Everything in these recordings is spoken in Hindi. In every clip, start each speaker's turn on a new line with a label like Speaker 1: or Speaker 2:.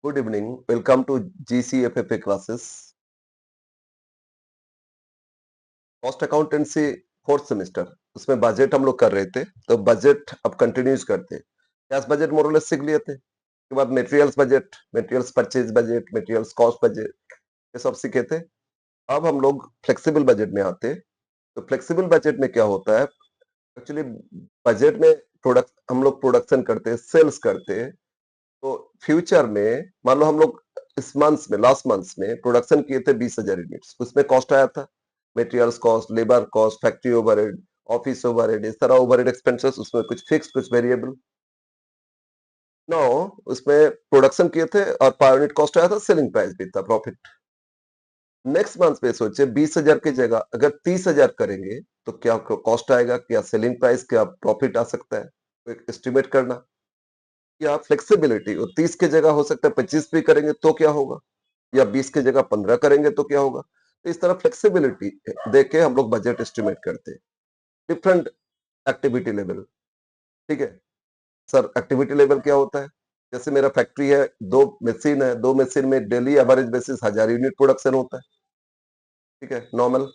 Speaker 1: Good evening, welcome to GCFFA classes. Cost accountancy fourth semester, उसमें बजट हम लोग कर रहे थे। तो बजट अब कंटिन्यूज करते। कैश बजट मोरलेस सीख लिए थे। उसके बाद materials budget, materials purchase budget, materials cost budget, ये सब सीखे थे। अब हम लोग फ्लेक्सिबल बजट में आते। तो फ्लेक्सिबल बजट में क्या होता है? एक्चुअली बजट में प्रोडक्ट हम लोग प्रोडक्शन करते हैं, सेल्स करते हैं। तो फ्यूचर में मान लो हम लोग इस मंथ में, लास्ट मंथ में प्रोडक्शन किए थे 20,000 यूनिट्स। उसमें कॉस्ट आया था materials cost, labour cost, factory overhead, office overhead, इस तरह ओवरहेड एक्सपेंसेस। उसमें कुछ फिक्स कुछ वेरिएबल। नो, उसमें प्रोडक्शन किए थे और पर यूनिट कॉस्ट आया था, सेलिंग प्राइस भी था, प्रॉफिट। नेक्स्ट मंथ पे सोचे 20,000 की जगह अगर 30,000 करेंगे तो क्या कॉस्ट आएगा, क्या सेलिंग प्राइस, क्या प्रॉफिट आ सकता है, तो एक एस्टिमेट करना। या फ्लेक्सिबिलिटी, और 30 की जगह हो सकता है 25 भी करेंगे तो क्या होगा, या 20 की जगह 15 करेंगे तो क्या होगा। तो इस तरह फ्लेक्सिबिलिटी देख के हम लोग बजट एस्टिमेट करते हैं। Different activity level. ठीक है सर, एक्टिविटी लेवल क्या होता है? जैसे मेरा फैक्ट्री है, दो मशीन है, दो मशीन में daily average basis 1000 unit production होता है। ठीक है, नॉर्मल।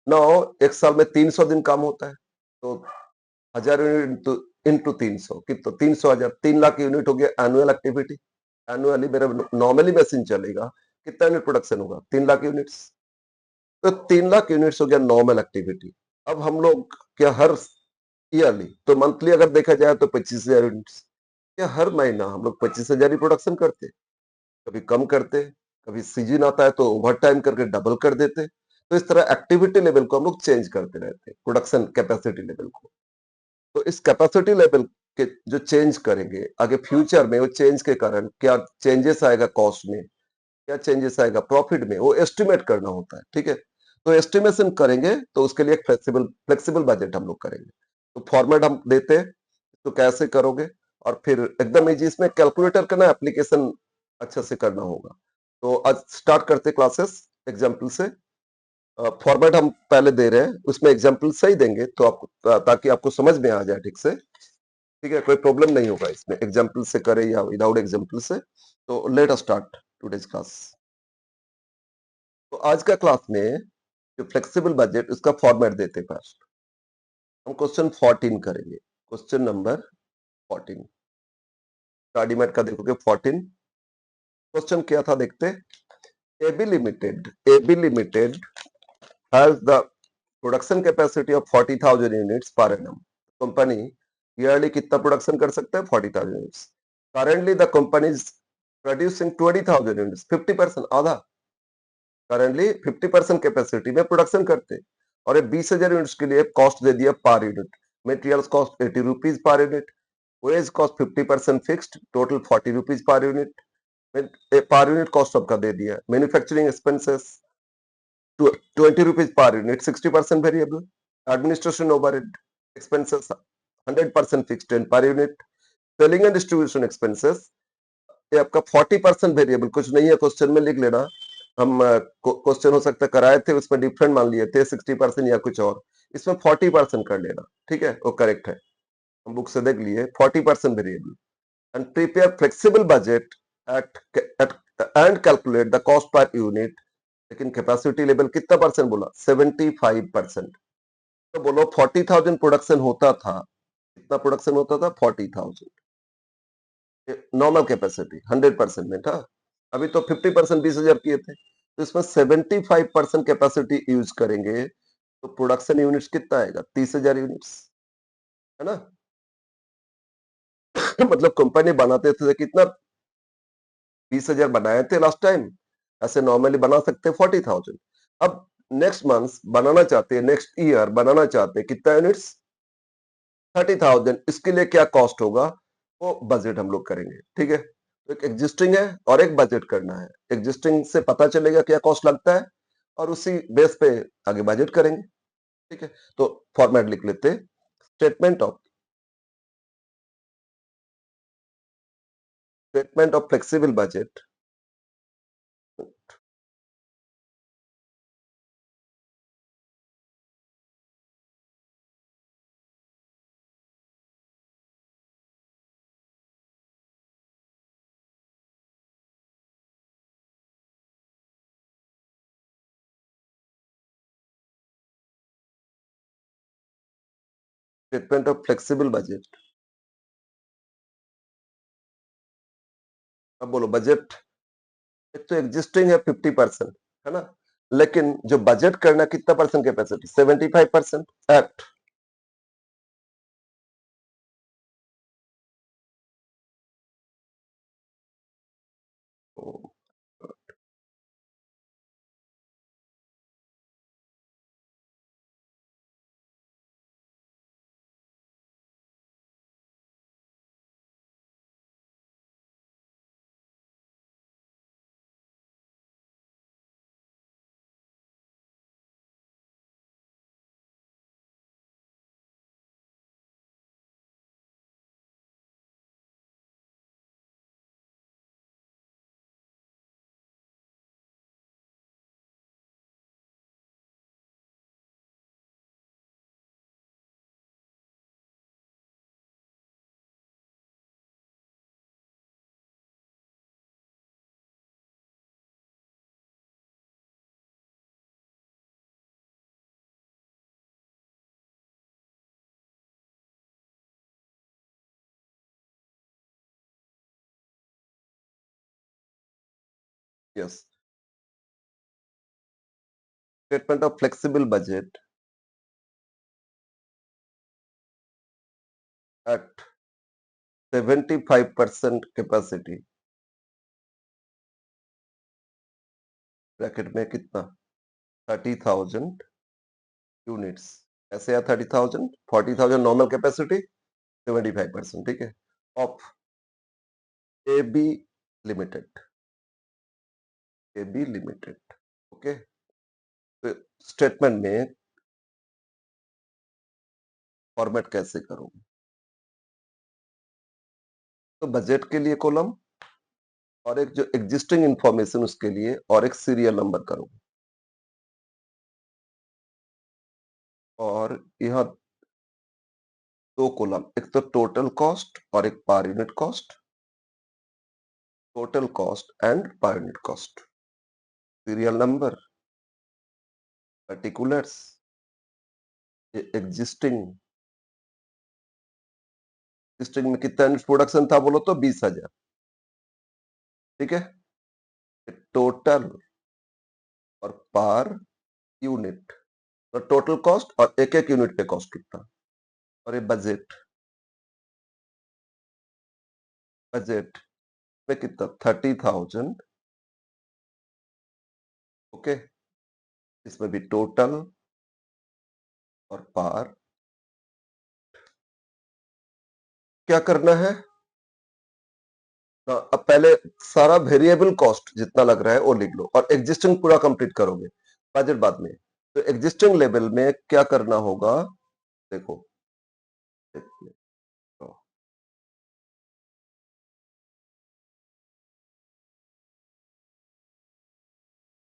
Speaker 1: नौ, एक साल में 300 दिन काम होता है। तो 1000 यूनिट इंटू 300 कितना, 300,000, 3 लाख यूनिट हो गया एनुअल एक्टिविटी। एनुअली मेरा नॉर्मली मशीन चलेगा, कितना यूनिट प्रोडक्शन होगा, 3 लाख यूनिट्स। तो 3 लाख यूनिट्स हो गया नॉर्मल एक्टिविटी। अब हम लोग क्या हर ईयरली, तो मंथली अगर देखा जाए तो 25,000 यूनिट्स। क्या हर महीना हम लोग 25,000 ही प्रोडक्शन करते? कभी कम करते, कभी सीजन आता है तो ओवर टाइम करके डबल कर देते। तो इस तरह एक्टिविटी लेवल को हम लोग चेंज करते रहते हैं, प्रोडक्शन कैपेसिटी लेवल को। तो इस कैपेसिटी लेवल के जो चेंज करेंगे आगे फ्यूचर में, वो चेंज के कारण क्या चेंजेस आएगा कॉस्ट में, क्या चेंजेस आएगा प्रॉफिट में, वो एस्टिमेट करना होता है। ठीक है, तो एस्टिमेशन करेंगे तो उसके लिए एक फ्लेक्सिबल फ्लेक्सिबल बजट हम लोग करेंगे। तो फॉर्मेट हम देते हैं, तो कैसे करोगे, और फिर एकदम इजी इसमें कैलकुलेटर का ना एप्लीकेशन अच्छा से करना होगा। तो आज स्टार्ट करते क्लासेस एग्जाम्पल से। फॉर्मेट हम पहले दे रहे हैं, उसमें एग्जाम्पल सही देंगे तो आपको ताकि आपको समझ में आ जाए ठीक से। ठीक है, कोई प्रॉब्लम नहीं होगा इसमें, एग्जाम्पल से करें या विदाउट एग्जाम्पल से। तो let us start today's class. तो आज का क्लास में जो फ्लेक्सिबल बजट, उसका फॉर्मेट देते फर्स्ट। हम क्वेश्चन 14 करेंगे, क्वेश्चन नंबर 14। स्टडी मेट का देखोगे 14। क्वेश्चन क्या था देखते। AB limited has the production capacity of 40,000 units per annum. Company yearly कितना प्रोडक्शन कर सकता है? 40,000 units. Currently the company is producing 20,000 units, 50%, आधा। करेंटली 50% कैपेसिटी में प्रोडक्शन करते हैं। और ये 20,000 यूनिट्स के लिए कॉस्ट दे दिया per unit. Materials cost 80 rupees per unit, wage cost 50% fixed, total 40 rupees per unit. Per unit cost सबका दे दिया। Manufacturing expenses 20 rupees per unit, 60% variable. Administration overhead expenses 100% fixed and per unit. Selling and distribution expenses, ये आपका 40% वेरिएबल, कुछ नहीं है क्वेश्चन में लिख लेना। हम क्वेश्चन हो सकता है कराए थे, उसमें डिफरेंट मान लिए थे 60% या कुछ और, इसमें 40% कर लेना। ठीक है, वो करेक्ट है, हम बुक से देख लिए 40% variable. And prepare flexible budget at at and calculate the cost per unit. लेकिन कैपेसिटी लेवल कितना परसेंट बोला? 75%। तो बोलो 40,000 प्रोडक्शन होता था, कितना प्रोडक्शन होता था? 40,000। नॉर्मल कैपेसिटी 100% में था। अभी तो 50% 20,000 किए थे, तो इसमें 75% कैपेसिटी यूज करेंगे तो प्रोडक्शन यूनिट्स कितना आएगा? 30,000 यूनिट्स, है ना। मतलब कंपनी बनाते थे कितना? 20,000 बनाए थे लास्ट टाइम। ऐसे नॉर्मली बना सकते 40,000। अब नेक्स्ट मंथ बनाना चाहते हैं, नेक्स्ट ईयर बनाना चाहते हैं कितना यूनिट्स? 30,000। इसके लिए क्या कॉस्ट होगा, वो बजट हम लोग करेंगे। ठीक है, तो एक एग्जिस्टिंग है और एक बजट करना है। एग्जिस्टिंग से पता चलेगा क्या कॉस्ट लगता है, और उसी बेस पे आगे बजट करेंगे। ठीक है, तो फॉर्मेट लिख लेते। Statement of flexible budget. Statement of flexible budget. अब बोलो बजट एक तो एग्जिस्टिंग है 50%, है ना? लेकिन जो बजट करना कितना percent capacity? 75% act. Yes, statement of flexible budget at 75% capacity, bracket में कितना? 30,000 यूनिट्स। ऐसे या 30,000, 40,000 नॉर्मल कैपेसिटी, 75%, ठीक है? Of A B limited, A B limited, okay? तो स्टेटमेंट में फॉर्मेट कैसे करूं? तो बजट के लिए कॉलम और एक जो एग्जिस्टिंग इंफॉर्मेशन उसके लिए और एक सीरियल नंबर करूं, और यहाँ दो कॉलम, एक तो टोटल कॉस्ट और एक पर unit cost, total cost and per unit cost, serial number, particulars, existing, existing में कितना यूनिट प्रोडक्शन था बोलो तो 20,000, ठीक है? टोटल और पर यूनिट, तो टोटल कॉस्ट और एक एक यूनिट पे कॉस्ट कितना, और ये बजट, बजट में कितना? 30,000, ओके? इसमें भी टोटल और पर, क्या करना है? अब पहले सारा वेरिएबल कॉस्ट जितना लग रहा है वो लिख लो और एग्जिस्टिंग पूरा कंप्लीट करोगे, बजट बाद में। तो एग्जिस्टिंग लेवल में क्या करना होगा? देखो,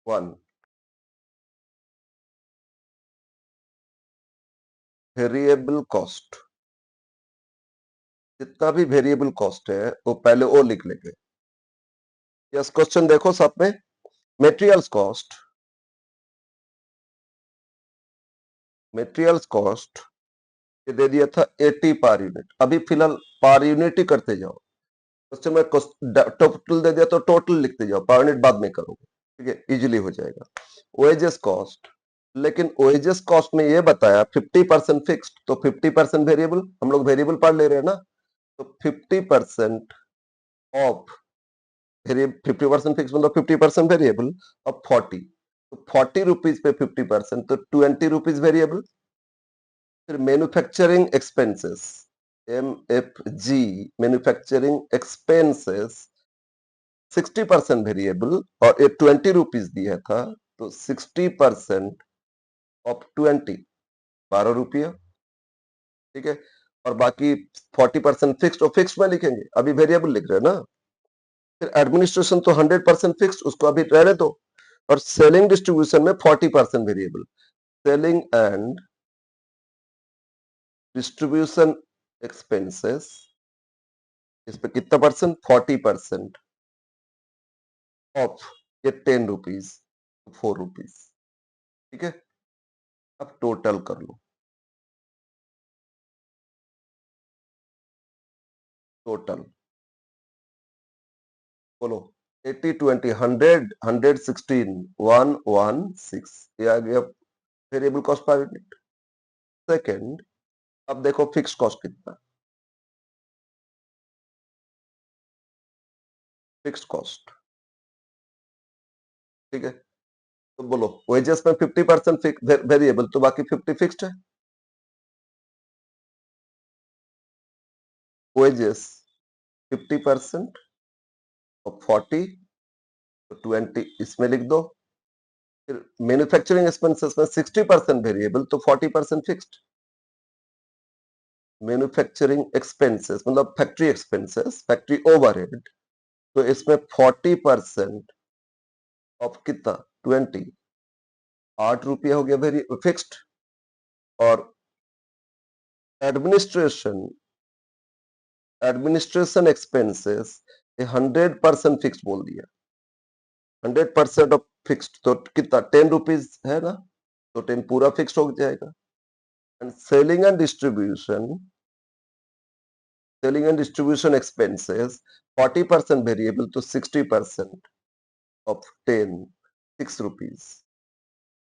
Speaker 1: 1 वेरिएबल कॉस्ट, जितना भी वेरिएबल कॉस्ट है वो पहले वो लिख लेंगे। यस, क्वेश्चन देखो साथ में, मेटेरियल्स कॉस्ट, मेटेरियल्स कॉस्ट ये दे दिया था 80 पर यूनिट, अभी फिलहाल पर यूनिट ही करते जाओ। क्वेश्चन में टोटल दे दिया तो टोटल लिखते जाओ, पर यूनिट बाद में करोगे, ठीक है? इजीली हो जाएगा। ओएजेस कॉस्ट, लेकिन ओएजेस कॉस्ट में ये बताया 50% फिक्स्ड, तो 50% वेरिएबल, हम लोग वेरिएबल पार्ट ले रहे हैं ना, तो 50% ऑफ 50% फिक्स मतलब 50% वेरिएबल, अब 40, तो 40 रुपीज पे 50%, तो 20 रुपीज वेरिएबल। फिर manufacturing expenses, M F G, manufacturing expenses 60% variable, और ये 20 रुपीज दिया था, तो 60% ऑफ 20, 12 रुपया, ठीक है? और बाकी 40% फिक्स्ड, और फिक्स्ड में लिखेंगे, अभी वेरिएबल लिख रहे हैं ना। फिर एडमिनिस्ट्रेशन तो 100% फिक्स्ड, उसको अभी रहने दो। और सेलिंग डिस्ट्रीब्यूशन में 40% variable, selling and distribution expenses, इस पे कितना परसेंट? 40% ऑफ ये 10 रुपीज, 4 रुपीज, ठीक है? अब टोटल कर लो, टोटल बोलो 80 20 100 116 116 ये आ गया variable cost per unit. Second, अब देखो फिक्स कॉस्ट कितना, फिक्स कॉस्ट, ठीक है। तो बोलो वेजेस में 50% वेरिएबल तो बाकी 50 फिक्स्ड है। वेजेस 50% और 40 तो 20 इसमें लिख दो। फिर मैन्युफैक्चरिंग एक्सपेंसेस में 60% वेरिएबल तो 40% फिक्स्ड। मैन्युफैक्चरिंग एक्सपेंसेस मतलब फैक्ट्री एक्सपेंसेस, फैक्ट्री ओवरहेड, तो इसमें 40% ऑफ कितना 20 ₹8 हो गया वेरी फिक्स्ड। और एडमिनिस्ट्रेशन एडमिनिस्ट्रेशन एक्सपेंसेस ये 100% फिक्स बोल दिया। 100% ऑफ फिक्स्ड तो कितना ₹10 है ना, तो 10 पूरा फिक्स्ड हो जाएगा। And selling and distribution expenses 40% variable तो 60% ऑफ 10 ₹6।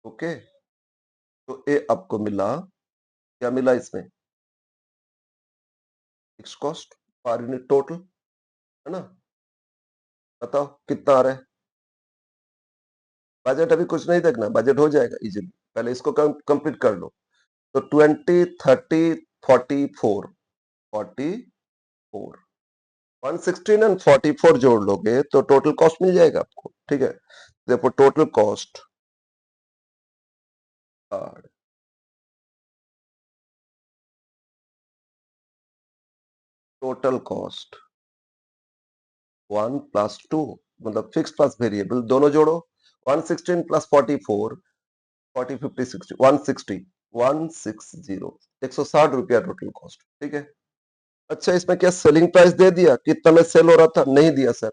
Speaker 1: ओके, तो ये आपको मिला, क्या मिला इसमें, fix cost per unit total, है ना। बताओ कितना आ रहा है। बजट अभी कुछ नहीं देखना, बजट हो जाएगा इजीली, पहले इसको कंप्लीट कर लो। तो 20 30 44 44 116 एंड 44 जोड़ लोगे तो टोटल कॉस्ट मिल जाएगा आपको, ठीक है। देखो total cost total cost 1 plus 2 मतलब फिक्स प्लस वेरिएबल दोनों जोड़ो। 116 प्लस 44 40 50 60 160 160 ₹160 टोटल कॉस्ट, ठीक है। अच्छा, इसमें क्या सेलिंग प्राइस दे दिया, कितना में सेल हो रहा था, नहीं दिया सर,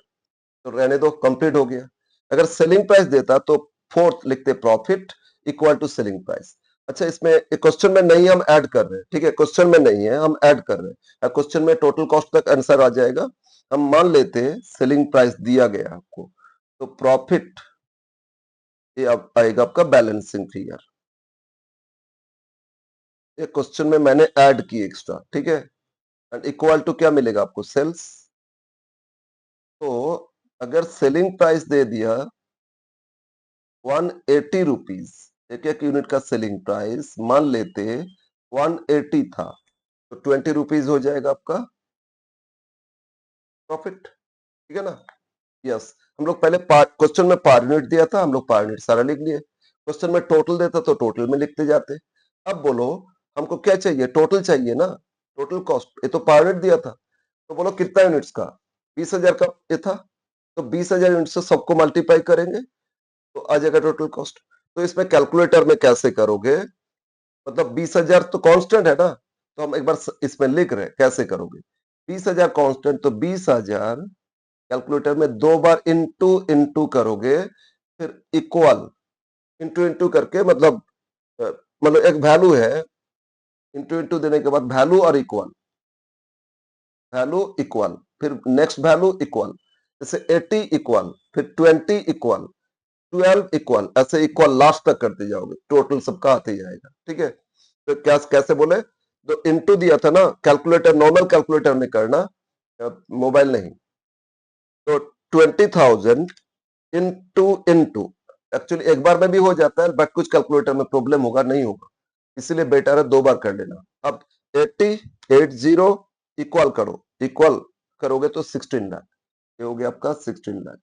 Speaker 1: तो रहने दो, कंप्लीट हो गया। अगर सेलिंग प्राइस देता तो फोर्थ लिखते profit equal to selling price. अच्छा, इसमें क्वेश्चन में नहीं हम ऐड कर रहे हैं, ठीक है, क्वेश्चन में नहीं है, हम ऐड कर रहे हैं। क्वेश्चन में टोटल कॉस्ट तक आंसर आ जाएगा। हम मान लेते हैं सेलिंग प्राइस दिया गया आपको, तो प्रॉफिट ये आएगा आपका बैलेंसिंग फिगर। ये क्वेश्चन में मैंने ऐड की एक्स्ट्रा, ठीक है। एंड इक्वल टू क्या मिलेगा आपको, सेल्स। तो अगर सेलिंग प्राइस दे दिया ₹180, एक एक यूनिट का सेलिंग प्राइस मान लेते 180 था, तो ₹20 हो जाएगा आपका प्रॉफिट, ठीक है ना। यस, हम लोग पहले क्वेश्चन में पर यूनिट दिया था, हम लोग पर यूनिट सारा लिख लिए। क्वेश्चन में टोटल देता तो टोटल में लिखते जाते। अब बोलो हमको क्या चाहिए, टोटल चाहिए ना, टोटल कॉस्ट, ये तो पर यूनिट दिया था, तो बोलो कितना यूनिट्स का, 20,000 का ये था, तो 20,000 यूनिट से सबको मल्टीप्लाई करेंगे तो आ जाएगा टोटल कॉस्ट। तो इसमें कैलकुलेटर में कैसे करोगे, मतलब 20,000 तो कांस्टेंट है ना, तो हम एक बार इसमें लिख रहे हैं कैसे करोगे। 20,000 कांस्टेंट तो 20,000 कैलकुलेटर में 2 बार इंटू इंटू करोगे, फिर इक्वल इंटू इंटू करके मतलब मतलब एक वैल्यू है, इंटू इंटू देने के बाद वैल्यू और इक्वल, वैल्यू इक्वल, फिर नेक्स्ट वैल्यू इक्वल, जैसे 80 इक्वल, फिर 20 इक्वल, 12 इक्वल, ऐसे इक्वल लास्ट तक करते जाओगे, टोटल सबका आते ही जाएगा, ठीक है। तो क्या कैसे बोले, तो इंटू दिया था ना, कैलकुलेटर नॉर्मल कैलकुलेटर में करना, मोबाइल नहीं। तो 20,000 इंटू इंटू, एक्चुअली एक बार में भी हो जाता है, बट कुछ कैलकुलेटर में प्रॉब्लम होगा, नहीं होगा, इसीलिए बेटर है 2 बार कर लेना। अब 80 इक्वल करो, इक्वल करोगे तो 16 लाख, ये हो गया आपका 16 लाख।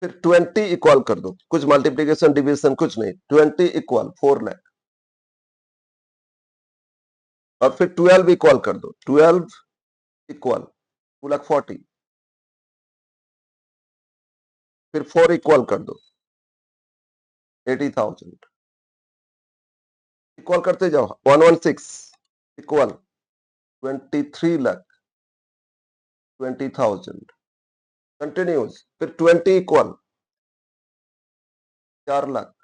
Speaker 1: फिर 20 इक्वल कर दो, कुछ मल्टीप्लीकेशन डिवीजन कुछ नहीं, 20 इक्वल 4 लाख। और फिर 12 इक्वल कर दो, 12 इक्वल 2,40,000। फिर 4 इक्वल कर दो 80,000, इक्वल करते जाओ 116 इक्वल 23,20,000 कंटिन्यूस। फिर 20 इक्वल 4 लाख,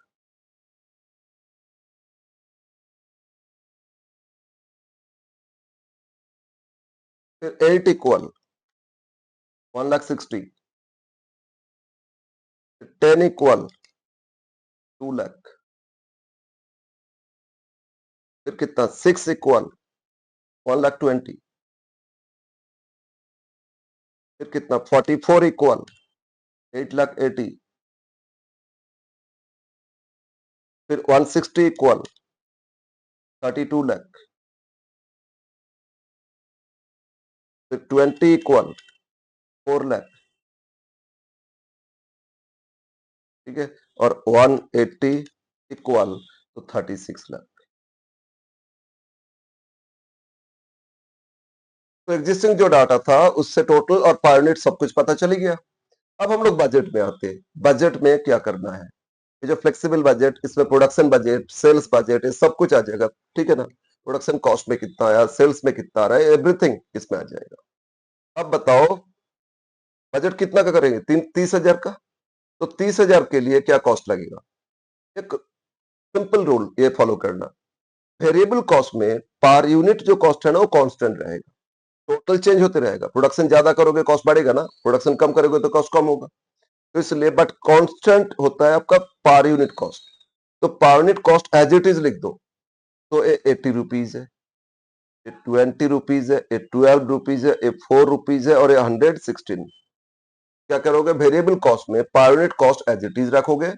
Speaker 1: फिर 8 इक्वल 1,60,000, 10 इक्वल 2,00,000, फिर कितना 6 इक्वल 1,20,000, फिर कितना 44 इक्वल 8,80,000, फिर 160 इक्वल 32,00,000, फिर 20 इक्वल 4,00,000, ठीक है, और 180 इक्वल तो 36,00,000। तो एग्जिस्टिंग जो डाटा था उससे टोटल और पर यूनिट सब कुछ पता चली गया। अब हम लोग बजट में आते हैं। बजट में क्या करना है? ये जो फ्लेक्सिबल बजट, इसमें प्रोडक्शन बजट, सेल्स बजट, ये सब कुछ आ जाएगा, ठीक है ना। प्रोडक्शन कॉस्ट में कितना आया, सेल्स में कितना आ रहा है, एवरीथिंग इसमें आ जाएगा। अब बताओ बजट कितना का करेंगे? 30,000 का। तो 30,000 के लिए क्या कॉस्ट लगेगा? एक सिंपल रूल ये फॉलो करना, वेरिएबल कॉस्ट में पर यूनिट जो कॉस्ट है ना वो कांस्टेंट रहेगा, टोटल चेंज होते रहेगा। प्रोडक्शन ज्यादा करोगे कॉस्ट बढ़ेगा ना, प्रोडक्शन कम करोगे तो कॉस्ट कम होगा, तो इसलिए बट कांस्टेंट होता है आपका पर यूनिट कॉस्ट। तो per unit cost as it is लिख दो। तो ये 80 रुपीज है, ये 20 रुपीज है, ये 12 रुपीज है, ये 4 रुपीज है और ये 116। क्या करोगे? वेरिएबल कॉस्ट में per unit cost as it is रखोगे,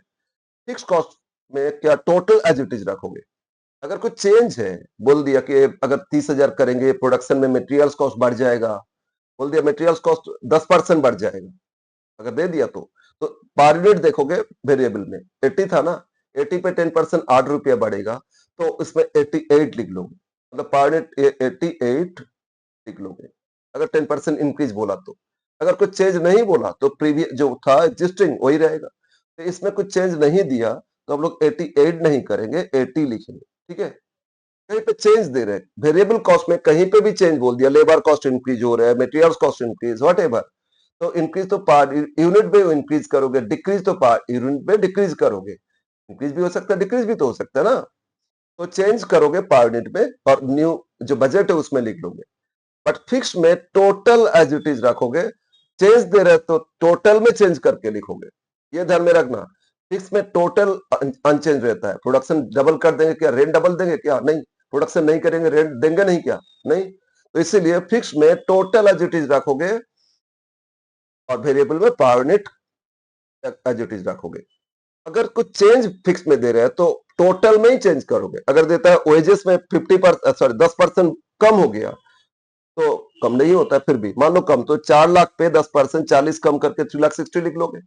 Speaker 1: फिक्स कॉस्ट में क्या टोटल एज इट इज रखोगे। अगर कोई चेंज है, बोल दिया कि अगर 30,000 करेंगे प्रोडक्शन में मटेरियल्स कॉस्ट बढ़ जाएगा, बोल दिया मटेरियल्स कॉस्ट 10% बढ़ जाएगा, अगर दे दिया तो पर यूनिट देखोगे वेरिएबल में 80 था ना, 80 पे 10% 8 रुपया बढ़ेगा, तो इसमें 88 लिख लोगे, मतलब पर यूनिट 88 लिख लोगे अगर 10% इंक्रीज बोला तो। अगर कुछ चेंज नहीं बोला तो प्रीवियस जो था एग्जिस्टिंग वही रहेगा। तो इसमें कुछ चेंज नहीं दिया तो हम लोग 88 नहीं करेंगे, 80 लिखेंगे, ठीक है। कहीं पे चेंज दे रहे हैं वेरिएबल कॉस्ट में, कहीं पे भी चेंज बोल दिया, लेबर कॉस्ट इंक्रीज हो रहा है, materials cost increase, what ever, तो इंक्रीज तो पर यूनिट पे इंक्रीज करोगे, डिक्रीज तो पर यूनिट पे डिक्रीज करोगे। इंक्रीज भी हो सकता है, डिक्रीज भी तो हो सकता है ना। तो चेंज करोगे पर यूनिट पे और न्यू जो बजट है उसमें लिख लोगे। बट फिक्स में टोटल एज इट इज रखोगे, चेंज दे रहे तो टोटल में चेंज करके लिखोगे, ये ध्यान में रखना। फिक्स में टोटल अनचेंज रहता है। प्रोडक्शन डबल कर देंगे क्या, रेंट डबल देंगे क्या? नहीं। प्रोडक्शन नहीं करेंगे, रेंट देंगे नहीं क्या? नहीं। तो इसीलिए फिक्स में टोटल एज इट इज रखोगे और वेरिएबल में per unit as it is रखोगे। अगर कुछ चेंज फिक्स में दे रहे हैं तो टोटल में ही चेंज करोगे। अगर देता है वेजेस में 10% कम हो गया, तो कम नहीं होता है, फिर भी मान लो कम, तो 4,00,000 पे 10% 40 कम करके 3,60,000 लिख लोगे।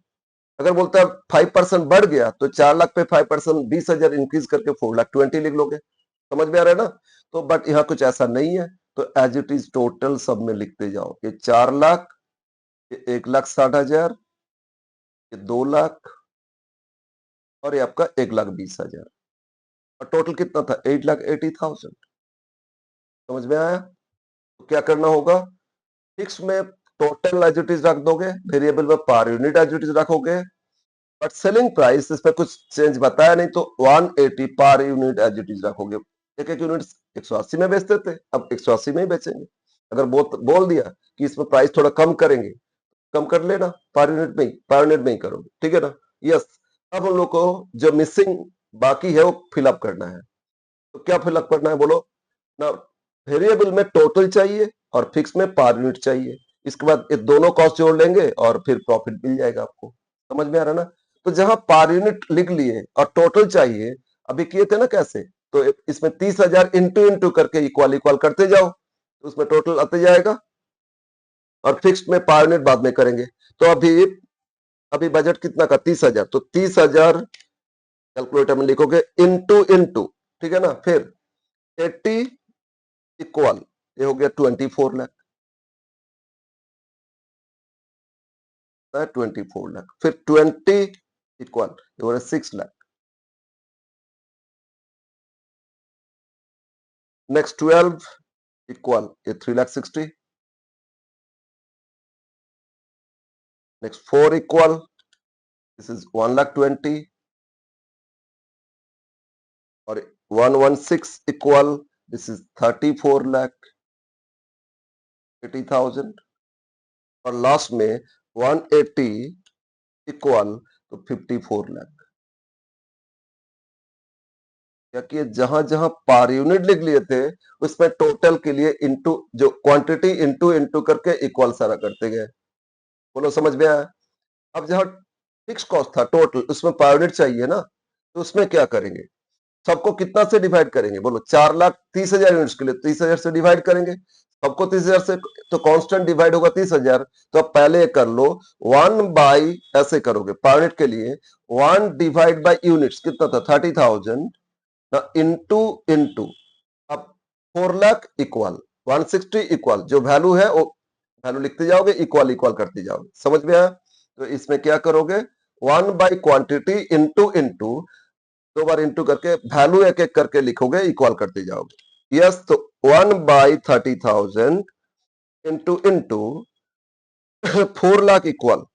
Speaker 1: अगर बोलता है 5% बढ़ गया तो 4,00,000 पे 5% 20,000 इंक्रीज करके 4,20,000 लिख लोगे। समझ में आ रहा है ना। तो बट यहाँ कुछ ऐसा नहीं है, तो एज इट इज टोटल सब में लिखते जाओ। ये 4,00,000, ये 1,60,000, ये 2,00,000 और ये आपका 1,20,000, और टोटल कितना था? 8,80,000। समझ में आया? तो क्या करना होगा? फिक्स में टोटल एज इट इज रख दोगे, वेरिएबल में per unit as it is रखोगे, बट सेलिंग प्राइस इसमें कुछ चेंज बताया नहीं तो 180 पर यूनिट एज इट इज रखोगे। एक एक यूनिट 180 में बेचते थे, अब 180 में ही बेचेंगे। अगर बोल दिया कि इसमें प्राइस थोड़ा कम करेंगे, कम कर लेना, पर यूनिट में ही करोगे, ठीक है ना। यस। अब हम लोग को जो मिसिंग बाकी है वो फिलअप करना है। तो क्या फिलअप करना है बोलो ना। वेरिएबल में टोटल चाहिए और फिक्स में पर यूनिट चाहिए। इसके बाद ये दोनों कॉस्ट जोड़ लेंगे और फिर प्रॉफिट मिल जाएगा आपको। समझ में आ रहा है ना। तो जहां पर यूनिट लिख लिए और टोटल चाहिए, अभी किए थे ना कैसे, तो इसमें 30,000 इंटू इंटू करके इक्वल इक्वल करते जाओ, तो उसमें टोटल आते जाएगा, और फिक्स में पर यूनिट बाद में करेंगे। तो अभी अभी बजट कितना का? 30,000, तो 30,000 कैलकुलेटर में लिखोगे इंटू इंटू, ठीक है ना। फिर 80 इक्वल, ये हो गया 24,00,000, 24,00,000, फिर 20 इक्वल, ये हो रहा 6,00,000, नेक्स्ट 12 इक्वल, ये 3,60,000, नेक्स्ट 4 इक्वल, दिस इज 1,20,000, और 116 इक्वल, दिस इज 34,00,000, 80,000 और लास्ट में 180 इक्वल तो 54 लाख। क्या कि जहां जहां पर यूनिट लिख लिए थे उसमें टोटल के लिए इनटू जो क्वांटिटी इनटू इनटू करके इक्वल सारा करते गए। बोलो समझ में आया? अब जहां फिक्स कॉस्ट था टोटल उसमें पर यूनिट चाहिए ना, तो उसमें क्या करेंगे? सबको कितना से डिवाइड करेंगे? बोलो 4,30,000 यूनिट्स के लिए 30,000 से डिवाइड करेंगे। सबको 30,000 से तो कांस्टेंट डिवाइड होगा 30,000। तो अब पहले कर लो 1 बाई, ऐसे करोगे पर यूनिट के लिए 1 डिवाइड बाई यूनिट्स कितना था 30,000 ना, इनटू इनटू अब 4 लाख इक्वल 160 इक्वल जो वैल्यू है वो वैल्यू लिखते जाओगे, इक्वल इक्वल करते जाओगे। समझ में आया? तो इसमें क्या करोगे? 1 बाई क्वांटिटी इंटू इंटू, दो बार इंटू करके वैल्यू एक एक करके लिखोगे, इक्वल करते जाओगे। यस, तो 1 by 30,000 into into 4 lakh equal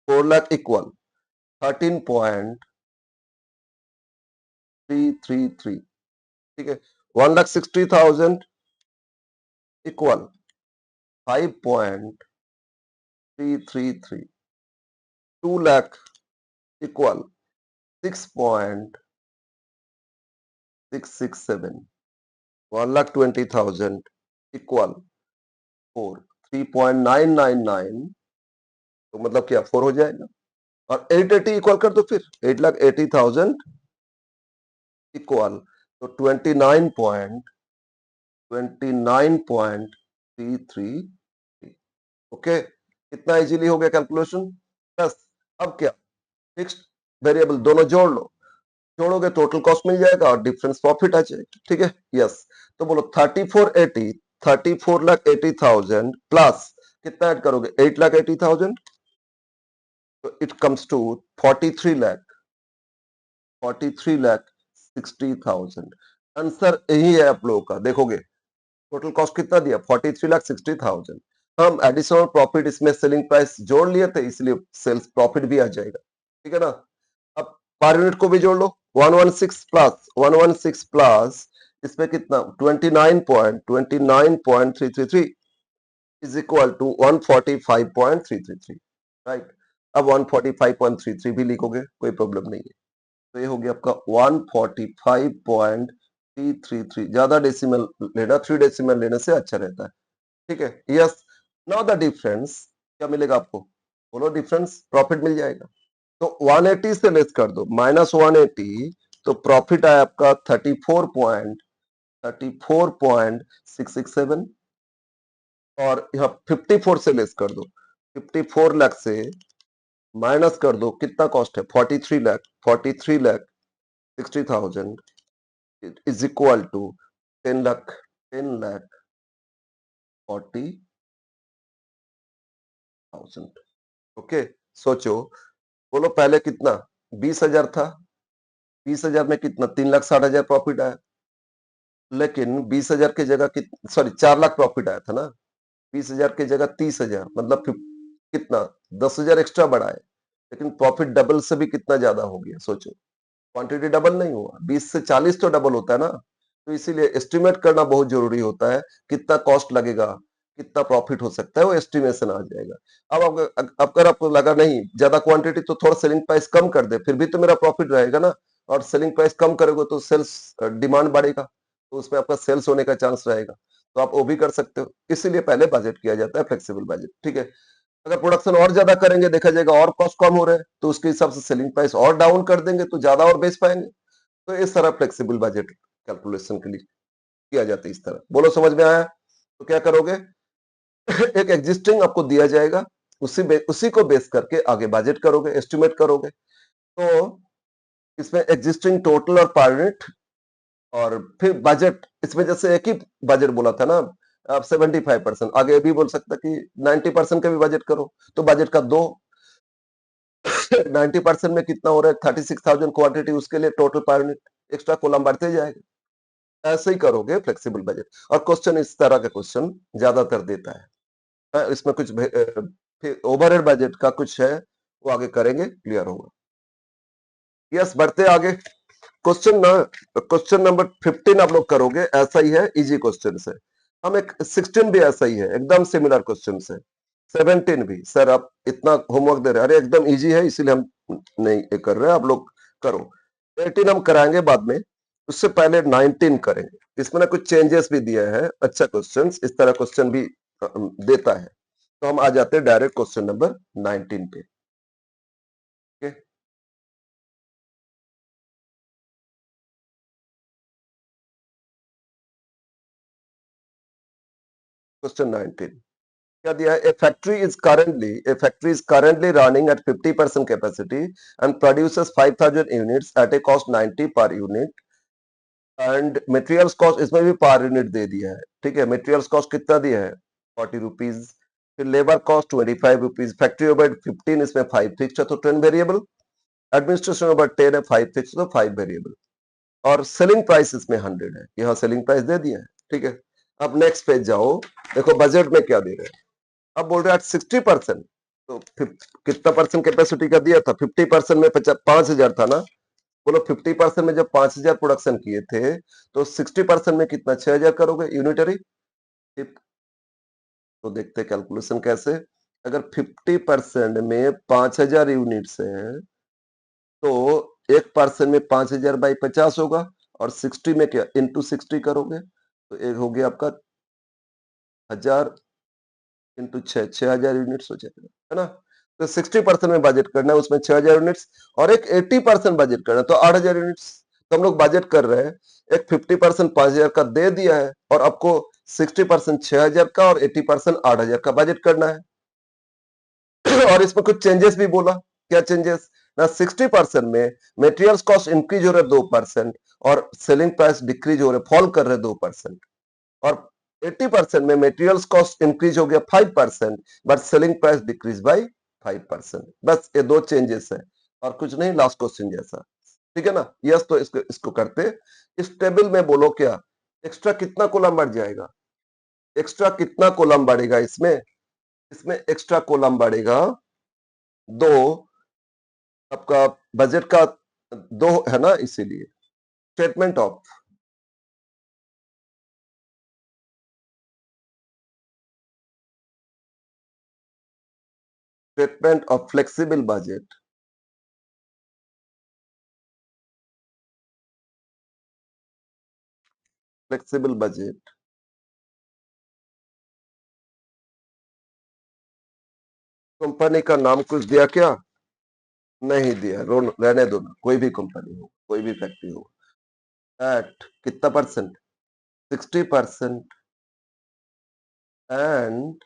Speaker 1: 13.333। ठीक है, 1,60,000 इक्वल 5.333। 2 लाख इक्वल 6.667। 1,20,000 इक्वल 4, 3.999। तो मतलब क्या 4 हो जाएगा। और 880 इक्वल कर दो, फिर 8,80,000 इक्वल तो 29.333। ओके, कितना इजीली हो गया कैलकुलेशन। बस अब क्या, फिक्स्ड वेरिएबल दोनों जोड़ लो, जोड़ोगे टोटल कॉस्ट मिल जाएगा और डिफरेंस प्रॉफिट आ जाएगा। ठीक है, यस। तो बोलो 34,80,000 प्लस कितना ऐड करोगे 8,80,000, तो इट कम्स टू 43,60,000। आंसर यही है आप लोगों का। देखोगे टोटल कॉस्ट कितना दिया 43,60,000। हम एडिशनल प्रॉफिट इसमें सेलिंग प्राइस जोड़ लिए थे, इसलिए सेल्स प्रॉफिट भी आ जाएगा। ठीक है ना। अब पर यूनिट को भी जोड़ लो, 116 प्लस इसमें कितना 29.333 इज इक्वल टू 145.333। राइट, अब 145.33 भी लिखोगे, कोई प्रॉब्लम नहीं है। तो ये हो गया आपका 145.333। ज्यादा डेसिमल लेना, 3 डेसिमल लेने से अच्छा रहता है। ठीक है, यस। नाउ द डिफरेंस क्या मिलेगा आपको? बोलो, डिफरेंस प्रॉफिट मिल जाएगा। तो 180 से लेस कर दो, -180, तो प्रॉफिट आया आपका 34.667। और यहाँ 54 से लेस कर दो, 54 लाख से माइनस कर दो, कितना कॉस्ट है 43 lakh, 43,60,000 is equal to 10 lakh, 10,40,000। Okay, सोचो, बोलो पहले कितना 20,000 था, 20,000 में कितना 3,60,000 प्रॉफिट आया। लेकिन 20,000 की जगह सॉरी 4 लाख प्रॉफिट आया था ना, 20,000 की जगह 30,000, मतलब कितना 10,000 एक्स्ट्रा बढ़ाए। लेकिन प्रॉफिट डबल से भी कितना ज्यादा हो गया, सोचो। क्वांटिटी डबल नहीं हुआ, 20 से 40 तो डबल होता है ना। तो इसीलिए एस्टिमेट करना बहुत जरूरी होता है, कितना कॉस्ट लगेगा, कितना प्रॉफिट हो सकता है, वो एस्टिमेशन आ जाएगा। अब अगर आपको लगा नहीं ज्यादा क्वांटिटी, तो थोड़ा सेलिंग प्राइस कम कर दे, फिर भी तो मेरा प्रॉफिट रहेगा ना। और सेलिंग प्राइस कम करोगे तो सेल्स डिमांड बढ़ेगा, तो उसमें आपका सेल्स होने का चांस रहेगा। तो आप वो भी कर सकते हो, इसीलिए पहले बजट किया जाता है, फ्लेक्सिबल बजट। ठीक है, अगर प्रोडक्शन और ज्यादा करेंगे, देखा जाएगा और कॉस्ट कम हो रहा है, तो उसके हिसाब से सेलिंग प्राइस और डाउन कर देंगे, तो ज्यादा और बेच पाएंगे। तो इस तरह फ्लेक्सिबल बजट कैलकुलेशन के लिए किया जाता है, इस तरह। बोलो समझ में आया? तो क्या करोगे एक एग्जिस्टिंग आपको दिया जाएगा, उसी को बेस करके आगे बजट करोगे, एस्टिमेट करोगे। तो इसमें एग्जिस्टिंग टोटल और पर यूनिट, और फिर बजट, इसमें जैसे एक ही बजट बोला था ना, आप 75%, आगे भी बोल सकता कि 90% का भी बजट करो, तो बजट का दो 90% में कितना हो रहा है 36,000 क्वांटिटी, उसके लिए total per unit extra column बढ़ते जाएगा। ऐसे ही करोगे फ्लेक्सिबल बजट। और क्वेश्चन इस तरह का क्वेश्चन ज्यादातर देता है। इसमें कुछ फिर ओवरहेड बजट का कुछ है, वो आगे करेंगे, क्लियर होगा। यस, बढ़ते आगे। क्वेश्चन नंबर 15 आप लोग करोगे, ऐसा ही है, इजी क्वेश्चन है। हम एक 16 भी ऐसा ही है, एकदम सिमिलर क्वेश्चन है। 17 भी, सर आप इतना होमवर्क दे रहे हैं, अरे एकदम इजी है इसीलिए हम नहीं ये कर रहे हैं, आप लोग करो। 18 हम कराएंगे बाद में, उससे पहले 19 करेंगे। इसमें ना कुछ चेंजेस भी दिया है, अच्छा क्वेश्चन इस तरह क्वेश्चन भी देता है। तो हम आ जाते हैं डायरेक्ट क्वेश्चन नंबर 19 पे। क्वेश्चन 19 क्या दिया है? A factory is currently running at 50% capacity and produces 5000 units at a cost 90 per unit and materials cost, इसमें भी पर यूनिट दे दिया है, ठीक है। मटेरियल्स कॉस्ट कितना दिया है? 40 रुपीज। फिर labour cost 25 rupees, factory overhead 15, इसमें 5 फिक्स है तो 10 वेरिएबल, एडमिनिस्ट्रेशन ओवर 10 है, 5 फिक्स तो 5 वेरिएबल, और सेलिंग प्राइस इसमें 100 है, यहाँ सेलिंग प्राइस दे दिया है, ठीक है। अब नेक्स्ट पेज जाओ, देखो बजट में क्या दे रहे हैं। अब बोल रहे हैं 60%, तो कितना परसेंट कैपेसिटी का दिया था? 50% में 5,000 था ना। बोलो 50% में जब 5,000 प्रोडक्शन किए थे तो 60% में कितना? 6,000 करोगे यूनिटरी। तो देखते कैलकुलेशन कैसे। अगर 50% में 5,000 यूनिट्स हैं तो 1% में 5,000 बाई 50 होगा, और 60 में क्या? इंटू 60 करोगे तो एक हो गया आपका 1,000 इंटू 6,000 यूनिट्स हो जाएगा, है ना। तो 60% में बजट करना है, उसमें 6,000 यूनिट्स, और एक 80% बजट करना है तो 8,000 यूनिट्स। तो हम लोग बजट कर रहे हैं, एक 50% 5,000 का दे दिया है, और आपको 60% 6,000 का और 80% 8,000 का बजट करना है। और इसमें कुछ चेंजेस भी बोला। क्या चेंजेस? ना 60% में मेटेरियल्स कॉस्ट इंक्रीज हो रहे 2%, और सेलिंग प्राइस डिक्रीज हो रहे, फॉल कर रहे 2%, और 80% में मेटेरियल्स कॉस्ट इंक्रीज हो गया 5%, but selling price decrease by 5%। बस ये दो चेंजेस है, और कुछ नहीं, लास्ट क्वेश्चन जैसा, ठीक है ना। यस, तो इसको करते। इस टेबल में बोलो क्या एक्स्ट्रा कितना कॉलम बढ़ जाएगा? एक्स्ट्रा कितना कॉलम बढ़ेगा इसमें? इसमें एक्स्ट्रा कॉलम बढ़ेगा 2। आपका बजट का 2 है ना, इसीलिए statement of flexible budget. Flexible budget company का नाम कुछ दिया क्या? नहीं दिया, रहने दो ना, कोई भी कंपनी हो, कोई भी फैक्ट्री हो। एट कितना परसेंट? 60% एंड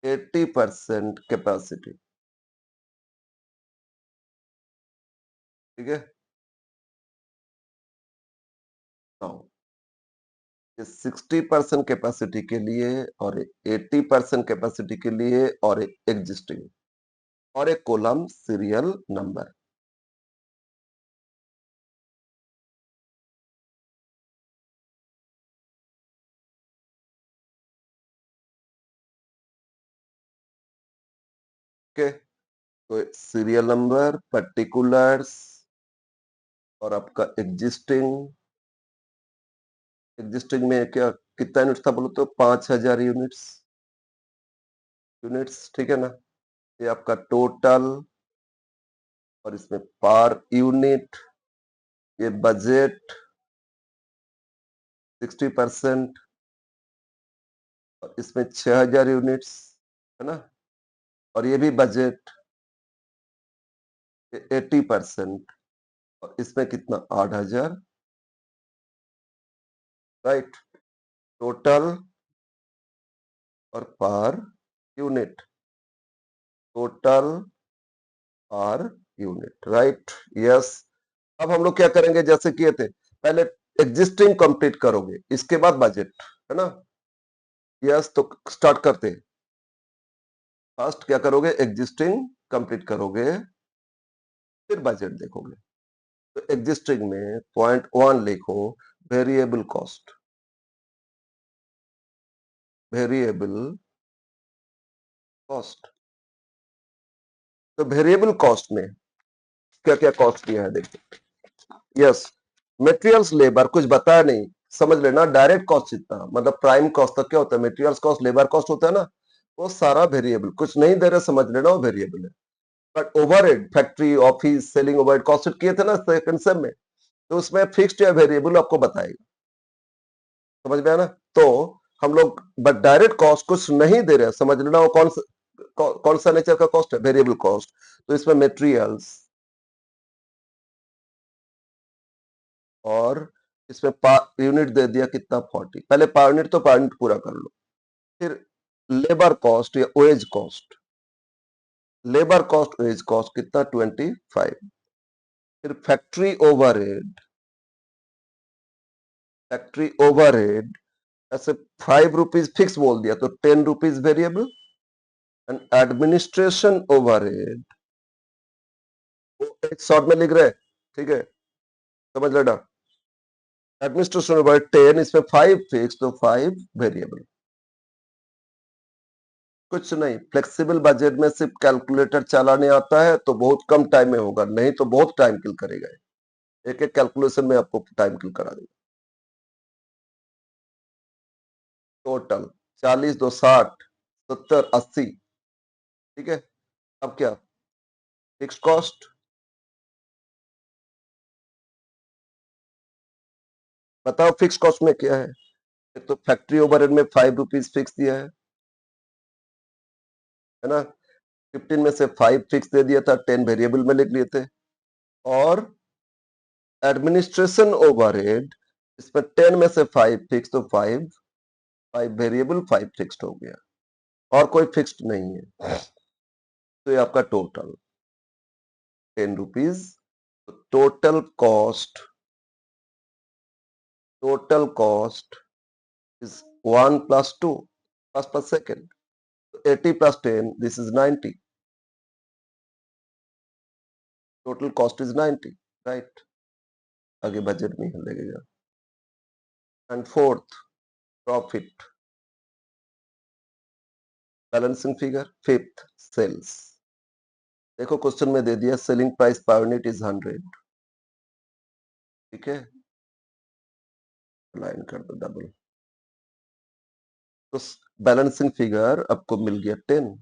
Speaker 1: 80% कैपेसिटी, ठीक है। नाउ ये 60% कैपेसिटी के लिए, और 80% कैपेसिटी के लिए, और एग्जिस्टिंग, और एक कॉलम सीरियल नंबर। ओके, तो सीरियल नंबर, पर्टिकुलर्स, और आपका एग्जिस्टिंग। एग्जिस्टिंग में क्या कितना यूनिट था बोलो तो? 5,000 यूनिट्स। यूनिट्स, ठीक है ना। ये आपका टोटल, और इसमें पर यूनिट, ये बजट 60%, और इसमें 6,000 यूनिट्स, है ना। और ये भी बजट 80%, और इसमें कितना? 8,000, राइट। टोटल और per unit, total per unit, right. Yes. अब हम लोग क्या करेंगे? जैसे किए थे पहले, एग्जिस्टिंग कंप्लीट करोगे, इसके बाद बजट, है ना। यस, तो स्टार्ट करते हैं। फर्स्ट क्या करोगे? एग्जिस्टिंग कंप्लीट करोगे, फिर बजट देखोगे। तो एग्जिस्टिंग में पॉइंट 1 लिखो, वेरिएबल कॉस्ट। वेरिएबल कॉस्ट, तो वेरिएबल कॉस्ट में क्या क्या कॉस्ट दिया है देखो। यस, मटेरियल्स लेबर कुछ बताया नहीं, समझ लेना डायरेक्ट कॉस्ट जितना मतलब प्राइम कॉस्ट तक क्या होता है, मटेरियल्स कॉस्ट, लेबर कॉस्ट होता है ना, वो सारा वेरिएबल, कुछ नहीं दे रहे समझ लेना वो वेरिएबल है। But overhead, factory, office, selling overhead cost किए थे ना सेकंड सेम में, तो उसमें फिक्स्ड या वेरिएबल आपको बताएगा। समझ में आया ना? तो हम लोग बट डायरेक्ट कॉस्ट कुछ नहीं दे रहे, समझ लेना वो कौन सा नेचर का कॉस्ट है, वेरिएबल कॉस्ट। तो इसमें मटेरियल्स और इसमें यूनिट दे दिया कितना 40, पहले पर यूनिट तो पर यूनिट पूरा कर लो। फिर लेबर कॉस्ट या wage cost, labour cost wage cost कितना 25। फिर फैक्ट्री ओवरहेड, फैक्ट्री ओवरहेड ऐसे 5 रुपीज फिक्स बोल दिया तो 10 rupees variable. And administration overhead वो एक शॉर्ट में लिख रहे, ठीक है, समझ लेना। एडमिनिस्ट्रेशन ओवरहेड 10, इसमें 5 फिक्स तो 5 वेरिएबल। कुछ नहीं, फ्लेक्सिबल बजट में सिर्फ कैलकुलेटर चलाने आता है तो बहुत कम टाइम में होगा, नहीं तो बहुत टाइम किल करेगा, एक एक कैलकुलेशन में आपको टाइम किल करा देगा। टोटल 40 2 60 70 80, ठीक है। अब क्या, फिक्स कॉस्ट, बताओ फिक्स कॉस्ट में क्या है। एक तो फैक्ट्री ओवरहेड में 5 रुपीज फिक्स दिया है ना, 15 में से 5 फिक्स दे दिया था, 10 वेरिएबल में लिख लिए थे। और एडमिनिस्ट्रेशन ओवरहेड, इसमें 10 में से 5 फिक्स तो 5 वेरिएबल 5 फिक्स्ड हो गया, और कोई फिक्स्ड नहीं है। तो ये आपका total 10 rupees. Total cost, total cost is 1 plus 2 cost per second. 80 plus 10, this is 90. Total cost is 90, right? आगे बजट में ही लगेगा। And fourth, profit, balancing figure. Fifth, sales. देखो क्वेश्चन में दे दिया selling price per unit is 100, ठीक है, लाइन कर दो डबल। तो बैलेंसिंग फिगर आपको मिल गया 10,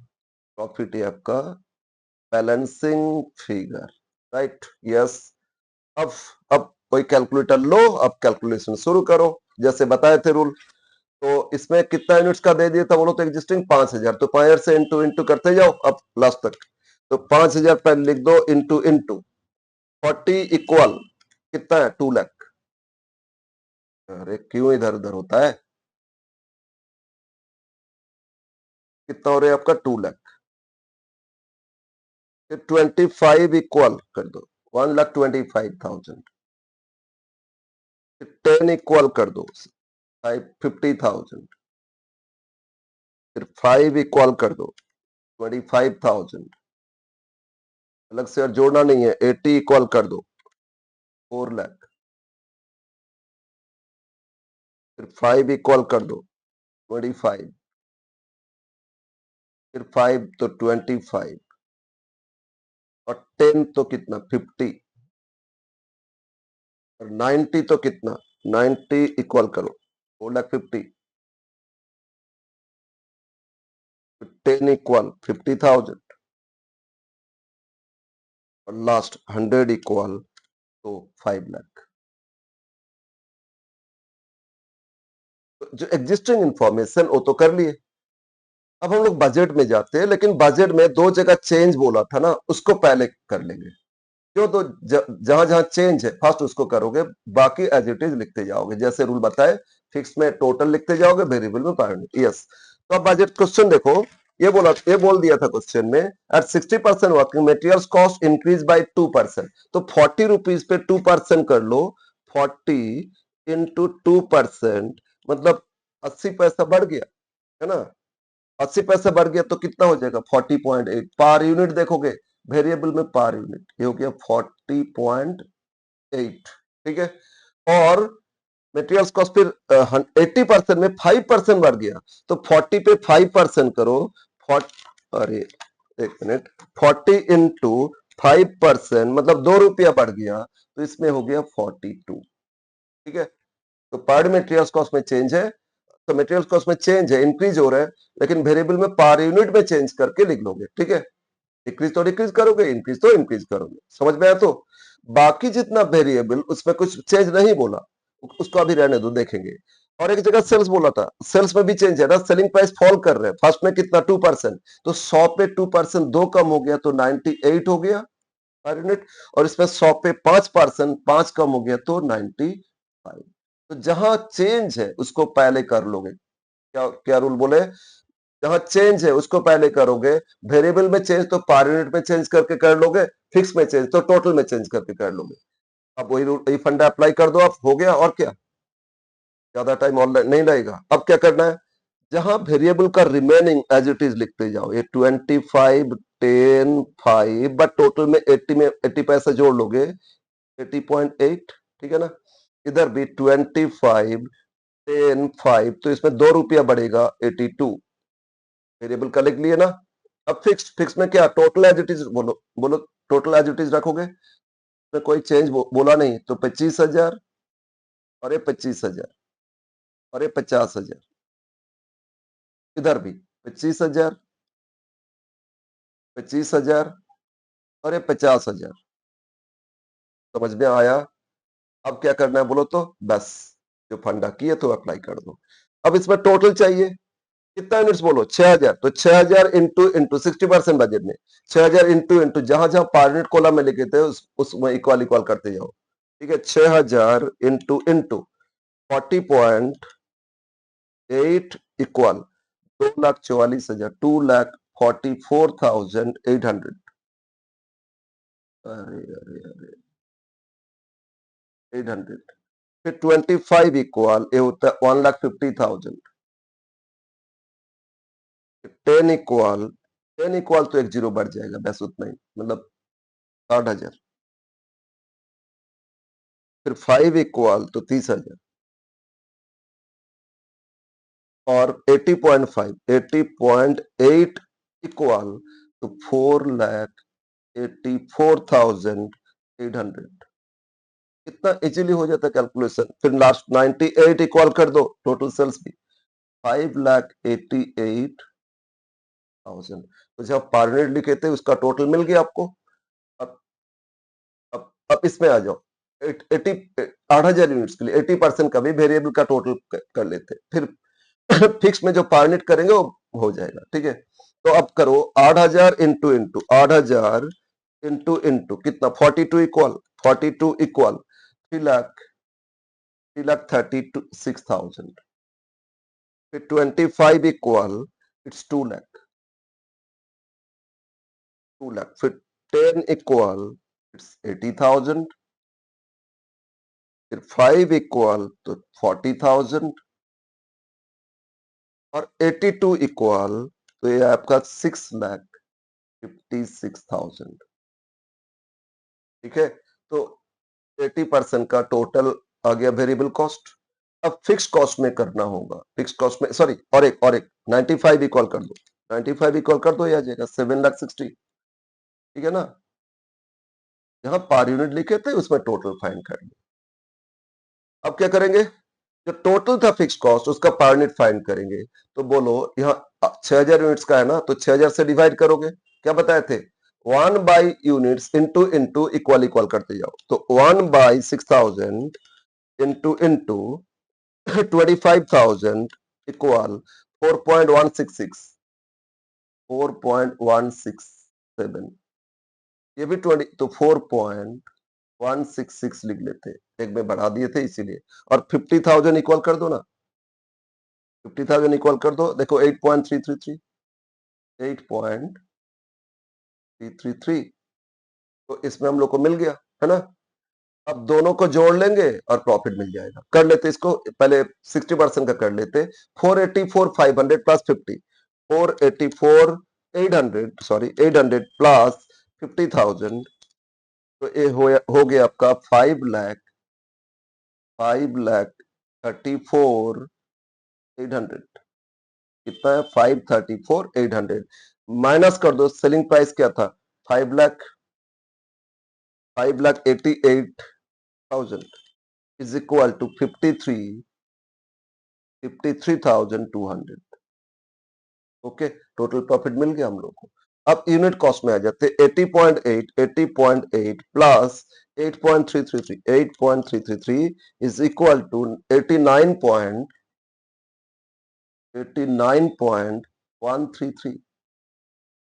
Speaker 1: प्रॉफिट है आपका बैलेंसिंग फिगर, राइट? यस। अब अब कोई कैलकुलेटर लो, अब कैलकुलेशन शुरू करो जैसे बताए थे रूल। तो इसमें कितना यूनिट्स का दे दिया था बोलो तो एग्जिस्टिंग 5000, तो 5000 से इंटू इंटू करते जाओ अब लास्ट तक। तो 5000 पहले लिख दो, इंटू इंटू 40 इक्वल कितना है 2 लाख। अरे क्यों इधर उधर होता है, कितना हो रहा है आपका 2 लाख। फिर 25 इक्वल कर दो 1,25,000। फिर 10 इक्वल कर दो 50,000। फिर 5 इक्वल कर दो 25,000। अलग से और जोड़ना नहीं है। 80 इक्वल कर दो 4 लाख। फिर 5 इक्वल कर दो 25। फिर 5 तो 25 और 10 तो कितना 50 और 90 तो कितना 90 इक्वल करो 4,50,000। 10 इक्वल 50,000 और लास्ट 100 इक्वल तो 5 लाख। तो जो एग्जिस्टिंग इंफॉर्मेशन वो तो कर लिए। अब हम लोग बजट में जाते हैं, लेकिन बजट में 2 जगह चेंज बोला था ना, उसको पहले कर लेंगे। क्यों, तो जहां जहां चेंज है फर्स्ट उसको करोगे, बाकी एज इट इज लिखते जाओगे जैसे रूल बताए। फिक्स में टोटल लिखते जाओगे, वेरिएबल में पर यूनिट। यस। तो अब बजट क्वेश्चन देखो, ये बोल दिया था क्वेश्चन में at 60% working materials cost increase by 2%। तो 40 रुपीज पे 2% कर लो, 40 इंटू 2% मतलब 80 पैसा बढ़ गया, है ना। 80 पैसा बढ़ गया तो कितना हो जाएगा 40.8 पर यूनिट। देखोगे वेरिएबल में पर यूनिट, ये हो गया 40.8, ठीक है। और मटेरियल्स कॉस्ट फिर 80% में 5% बढ़ गया, तो 40 पे 5% करो। 40, अरे एक मिनट, 40 इंटू 5% मतलब 2 रुपया बढ़ गया, तो इसमें हो गया 42, ठीक है। तो पर मटेरियल्स कॉस्ट में चेंज है, तो मटेरियल्स कॉस्ट में चेंज है, इंक्रीज हो रहा है, लेकिन वेरिएबल में पर यूनिट में चेंज करके लिख लोगे, ठीक है। डिक्रीज तो डिक्रीज करोगे, इंक्रीज तो इंक्रीज करोगे, समझ में आया। तो बाकी जितना वेरिएबल उसमें कुछ चेंज नहीं बोला, उसको अभी रहने दो, देखेंगे। और एक जगह सेल्स बोला था, सेल्स में भी चेंज है ना, सेलिंग प्राइस फॉल कर रहे हैं, फर्स्ट में कितना 2%, तो 100 पे 2% 2 कम हो गया तो 98 हो गया पर यूनिट, और इसमें 100 पे 5% 5 कम हो गया तो 95। तो जहां चेंज है उसको पहले कर लोगे, क्या क्या रूल बोले, जहां चेंज है उसको पहले करोगे, वेरिएबल में चेंज तो पर यूनिट में चेंज करके कर लोगे, फिक्स में चेंज तो टोटल में चेंज करके कर लोगे। अब वही रूल, वही फंडा अप्लाई कर दो, आप हो गया, और क्या, ज्यादा टाइम ऑनलाइन नहीं लगेगा। अब क्या करना है, जहां वेरिएबल का रिमेनिंग एज इट इज लिखते जाओ, ये 25 10 5, बट टोटल में 80 पैसा जोड़ लोगे, 80.8, ठीक है ना। इधर भी 25 10 5, तो इसमें 2 रुपया बढ़ेगा, 82 वेरिएबल का लिख लिए ना। अब फिक्स, फिक्स में क्या, टोटल एज इट इज बोलो, बोलो टोटल एज इट इज रखोगे, तो कोई चेंज बोला नहीं, तो 25,000, और ये 25,000, और ये 50,000, इधर भी 25,000, 25,000, और ये 50,000। समझ में आया। अब क्या करना है बोलो तो, बस जो फंडा किए तो अप्लाई कर दो। अब इसमें टोटल चाहिए, कितना यूनिट्स बोलो, 6,000, तो 6,000 इंटू इंटू 60% बजट में, 6,000 इंटू इंटू जहां जहां पर यूनिट कॉलम में लिखे थे उसमें इक्वल इक्वल करते जाओ, ठीक है। 6,000 इंटू इंटू 40.8 इक्वल 2,44,000, 2,44,800। अरे अरे अरे 800, फिर 25 इक्वल ये होता है 1,50,000, 10 इक्वल, 10 इक्वल तो एक जीरो बढ़ जाएगा, बस उतना ही, मतलब 60,000, फिर 5 इक्वल तो 30,000, और 80.5 80.8 इक्वल तो 4,84,800। इतना इजीली हो जाता है कैलकुलेशन। फिर लास्ट 98 इक्वल कर दो, टोटल सेल्स भी 5,88,000। तो जब पर यूनिट लिखे थे उसका टोटल मिल गया आपको। अब अब इसमें आ जाओ, 80 8,000 यूनिट्स के लिए 80% का भी वेरिएबल का टोटल कर लेते, फिर फिक्स में जो पर यूनिट करेंगे वो हो जाएगा, ठीक है। तो अब करो 8,000 इंटू इंटू 8,000 इंटू इंटू कितना, 42 इक्वल, 42 इक्वल 3,36,000, फिर 25 इक्वल इट्स 2 लाख, फिर 10 इक्वल इट्स 80,000, फिर 5 इक्वल तो 40,000, और 82 इक्वल तो ये आपका 6,56,000, ठीक है। तो 80% का टोटल आ गया वेरिएबल कॉस्ट। अब फिक्स कॉस्ट में करना होगा, फिक्स कॉस्ट में, सॉरी, और एक 95 इक्वल कर दो, 95 इक्वल कर दो, ये आ जाएगा 7,60,000, ठीक है ना। यहाँ पर यूनिट लिखे थे उसमें टोटल फाइंड कर लो। अब क्या करेंगे, जो टोटल था फिक्स कॉस्ट उसका पर यूनिट फाइंड करेंगे। तो बोलो यहाँ 6,000 यूनिट्स का है ना, तो 6,000 से डिवाइड करोगे, क्या बताए थे, 1 units into into equal equal करते जाओ, तो 1/6,000 इंटू इंटू 25,000 इक्वल 4.166, 4.167, ये भी 20, तो 4.166 लिख लेते, एक में बढ़ा दिए थे इसीलिए। और 50,000 इक्वल कर दो ना, 50,000 इक्वल कर दो, देखो 8.333, 8.333, तो इसमें हम लोग को मिल गया, है ना। अब दोनों को जोड़ लेंगे और प्रॉफिट मिल जाएगा। कर लेते इसको पहले, 60% का कर लेते, 484,500 प्लस 50, 484,800, सॉरी 800 प्लस 50,000, तो ये हो गया आपका 5,34,800। कितना है, 5,34,800, माइनस कर दो, सेलिंग प्राइस क्या था, 5,88,000, is equal to 53,200। Okay, total profit मिल गया हम लोग को। अब यूनिट कॉस्ट में आ जाते हैं। 80.8 प्लस 8.333 इज इक्वल टू 89.133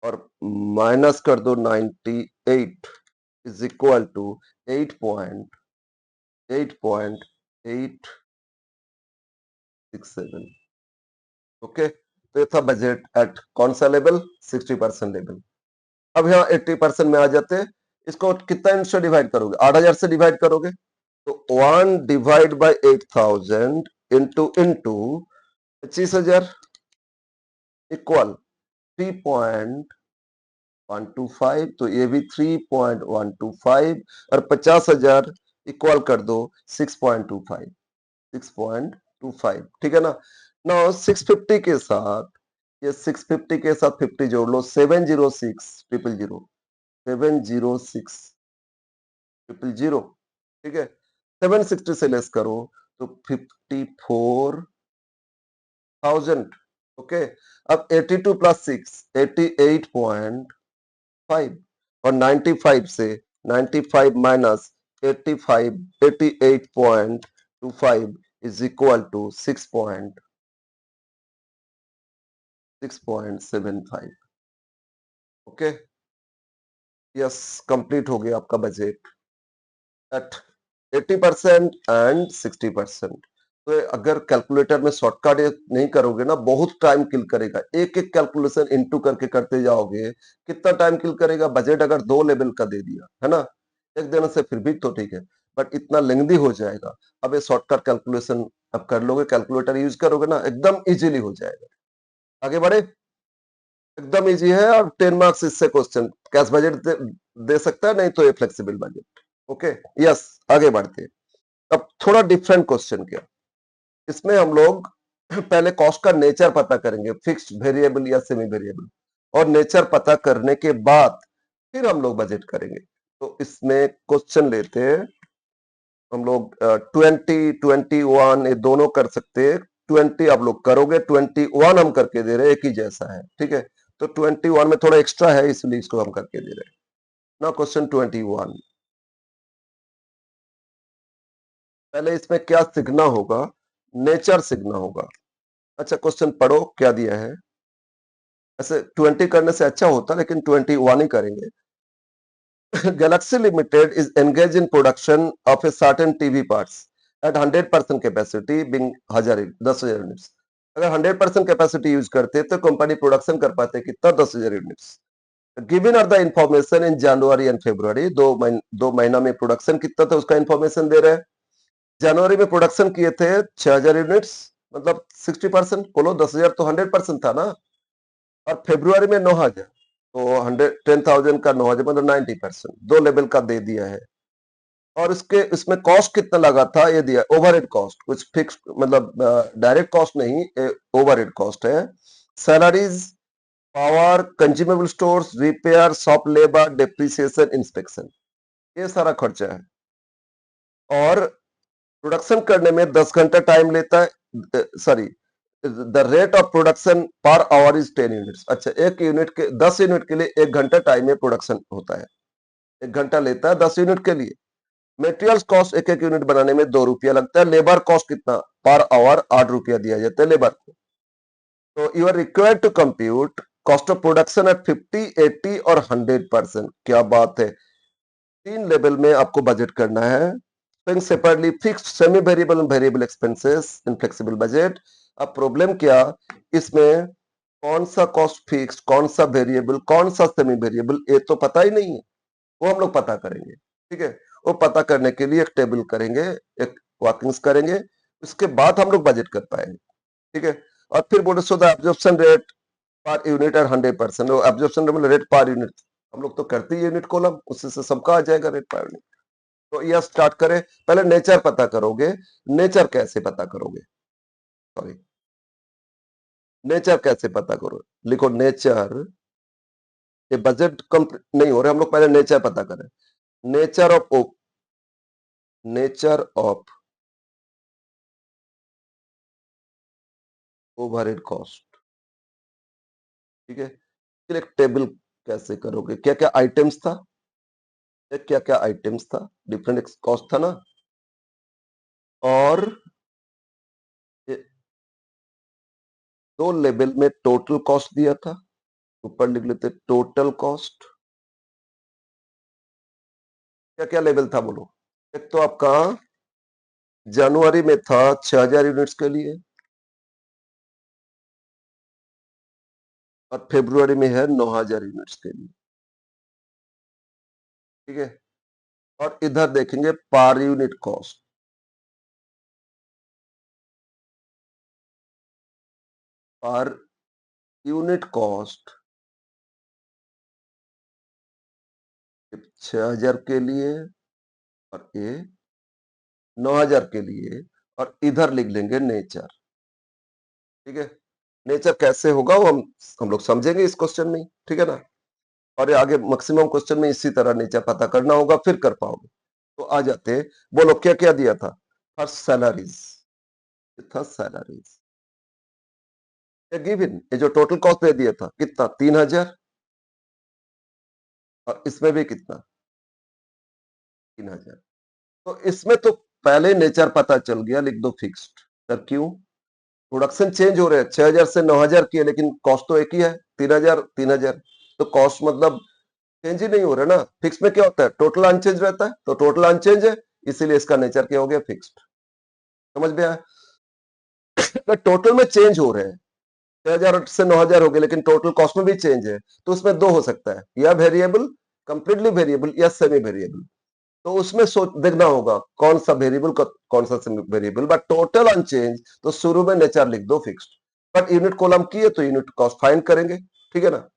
Speaker 1: और माइनस कर दो 98 इज इक्वल टू 8.867। ओके, तो ये था बजट एट कौन सा लेवल? 60% लेवल। अब यहाँ 80% में आ जाते हैं। इसको कितना से डिवाइड करोगे? 8000 से डिवाइड करोगे तो 1 डिवाइड बाई 8000 इंटू 25,000 इक्वल 3.125। तो ये भी 3.125 और 50,000 इक्वल कर दो 6.25। 6.25 ठीक है ना। ना 650 के साथ, ये 650 के साथ 50 जोड़ लो, 706,000 706,000 ठीक है। 760 से लेस करो तो 54,000। ओके, अब 82 प्लस 6 88.5 और 95 से 95 minus 85 88.25 is equal to 6.75। Okay, yes, complete हो गया आपका बजट एट 80% एंड 60%। तो अगर कैलकुलेटर में शॉर्टकट नहीं करोगे ना, बहुत टाइम किल करेगा। एक एक कैलकुलेशन इनटू करके करते जाओगे, कितना टाइम किल करेगा। बजट अगर 2 लेवल का दे दिया है ना, एक देने से फिर भी तो ठीक है, बट इतना लेंदी हो जाएगा। अब ये शॉर्टकट कैलकुलेशन अब कर लोगे, कैलकुलेटर यूज करोगे ना, एकदम इजीली हो जाएगा। आगे बढ़े, एकदम इजी है। और 10 मार्क्स इससे क्वेश्चन कैश बजट दे सकता है, नहीं तो ये फ्लेक्सिबल बजट। ओके, यस, आगे बढ़ते हैं। अब थोड़ा डिफरेंट क्वेश्चन किया। इसमें हम लोग पहले कॉस्ट का नेचर पता करेंगे, फिक्स्ड, वेरिएबल या सेमी वेरिएबल, और नेचर पता करने के बाद फिर हम लोग बजट करेंगे। तो इसमें क्वेश्चन लेते हैं हम लोग 20 21 ये दोनों कर सकते हैं। 20 आप लोग करोगे, 21 हम करके दे रहे हैं, एक ही जैसा है ठीक है। तो 21 में थोड़ा एक्स्ट्रा है, इसलिए इसको हम करके दे रहे हैं ना। क्वेश्चन 21, पहले इसमें क्या सीखना होगा? नेचर सीखना होगा। अच्छा, क्वेश्चन पढ़ो क्या दिया है। ऐसे 20 करने से अच्छा होता, लेकिन 21 ही करेंगे। Galaxy Limited is engaged in production of a certain TV parts at 100% capacity being 10,000 units. अगर 100% कैपेसिटी यूज करते तो कंपनी प्रोडक्शन कर पाते कितना? 10,000 units. Given are the information in January and February, दो महीना में प्रोडक्शन कितना था उसका इंफॉर्मेशन दे रहे हैं। जनवरी में प्रोडक्शन किए थे 6,000 यूनिट्स, मतलब 60%। बोलो 10,000 तो 100% था ना। और फरवरी में 9,000, तो 10,000 का 9,000 मतलब 90%। दो लेवल का दे दिया है। और इसके इसमें कॉस्ट कितना लगा था ये दिया, ओवरहेड कॉस्ट, कुछ फिक्स मतलब डायरेक्ट कॉस्ट नहीं, ओवरहेड कॉस्ट है। Salaries, power, consumable stores, repair, shop labour, depreciation, inspection, ये सारा खर्चा है। और प्रोडक्शन करने में 10 घंटा टाइम लेता है। Sorry, the rate of production per hour is 10 units. अच्छा, एक यूनिट के 10 यूनिट के लिए 1 घंटा टाइम में प्रोडक्शन होता है, 1 घंटा लेता है 10 यूनिट के लिए। मेटेरियल्स कॉस्ट एक एक यूनिट बनाने में 2 रुपया लगता है। लेबर कॉस्ट कितना? पर आवर 8 रुपया दिया जाता है लेबर को। तो you are required to compute cost of production at 50, 80 और 100%। क्या बात है, 3 लेवल में आपको बजट करना है। Separately fixed, semi variable and variable expenses in flexible budget. अब प्रॉब्लम क्या, इसमें कौन सा कॉस्ट फिक्स्ड, कौन सा वेरिएबल, कौन सा सेमी वेरिएबल, ये तो पता ही नहीं है। वो हम लोग पता करेंगे ठीक है। वो पता करने के लिए एक टेबल करेंगे, एक वर्किंग्स करेंगे, उसके बाद हम लोग बजट कर पाएंगे ठीक है। और फिर बोले so the absorption rate per unit at 100%। Absorption rate per unit हम लोग तो करते ही यूनिट कॉलम, उससे से सबका आ जाएगा रेट पर यूनिट। तो यह स्टार्ट करें। पहले नेचर पता करोगे। नेचर कैसे पता करोगे? सॉरी, नेचर कैसे पता करो? लिखो नेचर। ये बजट कंप्लीट नहीं हो रहा, हम लोग पहले नेचर पता करें। नेचर ऑफ ओवरहेड कॉस्ट, ठीक है। फिर एक टेबल कैसे करोगे, क्या क्या आइटम्स था, क्या क्या आइटम्स था, डिफरेंट कॉस्ट था ना, और ये दो लेवल में टोटल कॉस्ट दिया था, ऊपर लिख लेते टोटल कॉस्ट। क्या क्या लेवल था बोलो। एक तो आपका जनवरी में था 6000 यूनिट्स के लिए, और फरवरी में है 9000 यूनिट्स के लिए, ठीक है। और इधर देखेंगे पर unit cost, per unit cost 6000 के लिए और ये 9000 के लिए, और इधर लिख लेंगे नेचर, ठीक है। नेचर कैसे होगा वो हम लोग समझेंगे इस क्वेश्चन में, ठीक है ना। और ये आगे मैक्सिमम क्वेश्चन में इसी तरह नेचर पता करना होगा, फिर कर पाओगे। तो आ जाते, बोलो क्या क्या दिया था। फर्स्ट सैलरीज, था सैलरीज, गिवन, ये जो टोटल कॉस्ट दे दिया था कितना 3000, और इसमें भी कितना 3000। तो इसमें तो पहले नेचर पता चल गया, लिख दो फिक्स्ड। सर क्यों, प्रोडक्शन चेंज हो रहे हैं, 6000 से 9000 की है, लेकिन कॉस्ट तो एक ही है 3000 3000। तो कॉस्ट मतलब चेंज ही नहीं हो रहा ना। फिक्स में क्या होता है, टोटल अनचेंज रहता है, तो टोटल अनचेंज है, इसीलिए इसका नेचर क्या हो गया, फिक्स्ड। समझ में आया। तो टोटल में चेंज हो रहे हैं, 6000 से 9000 हो गए, लेकिन टोटल कॉस्ट में भी चेंज है, तो उसमें दो हो सकता है, या वेरिएबल, कंप्लीटली वेरिएबल, या सेमी वेरिएबल। तो उसमें सोच देखना होगा कौन सा वेरिएबल कौन सा semi variable. But total unchanged, तो शुरू में नेचर लिख दो फिक्स्ड। बट यूनिट कॉलम की है तो यूनिट कॉस्ट फाइंड करेंगे, ठीक है ना।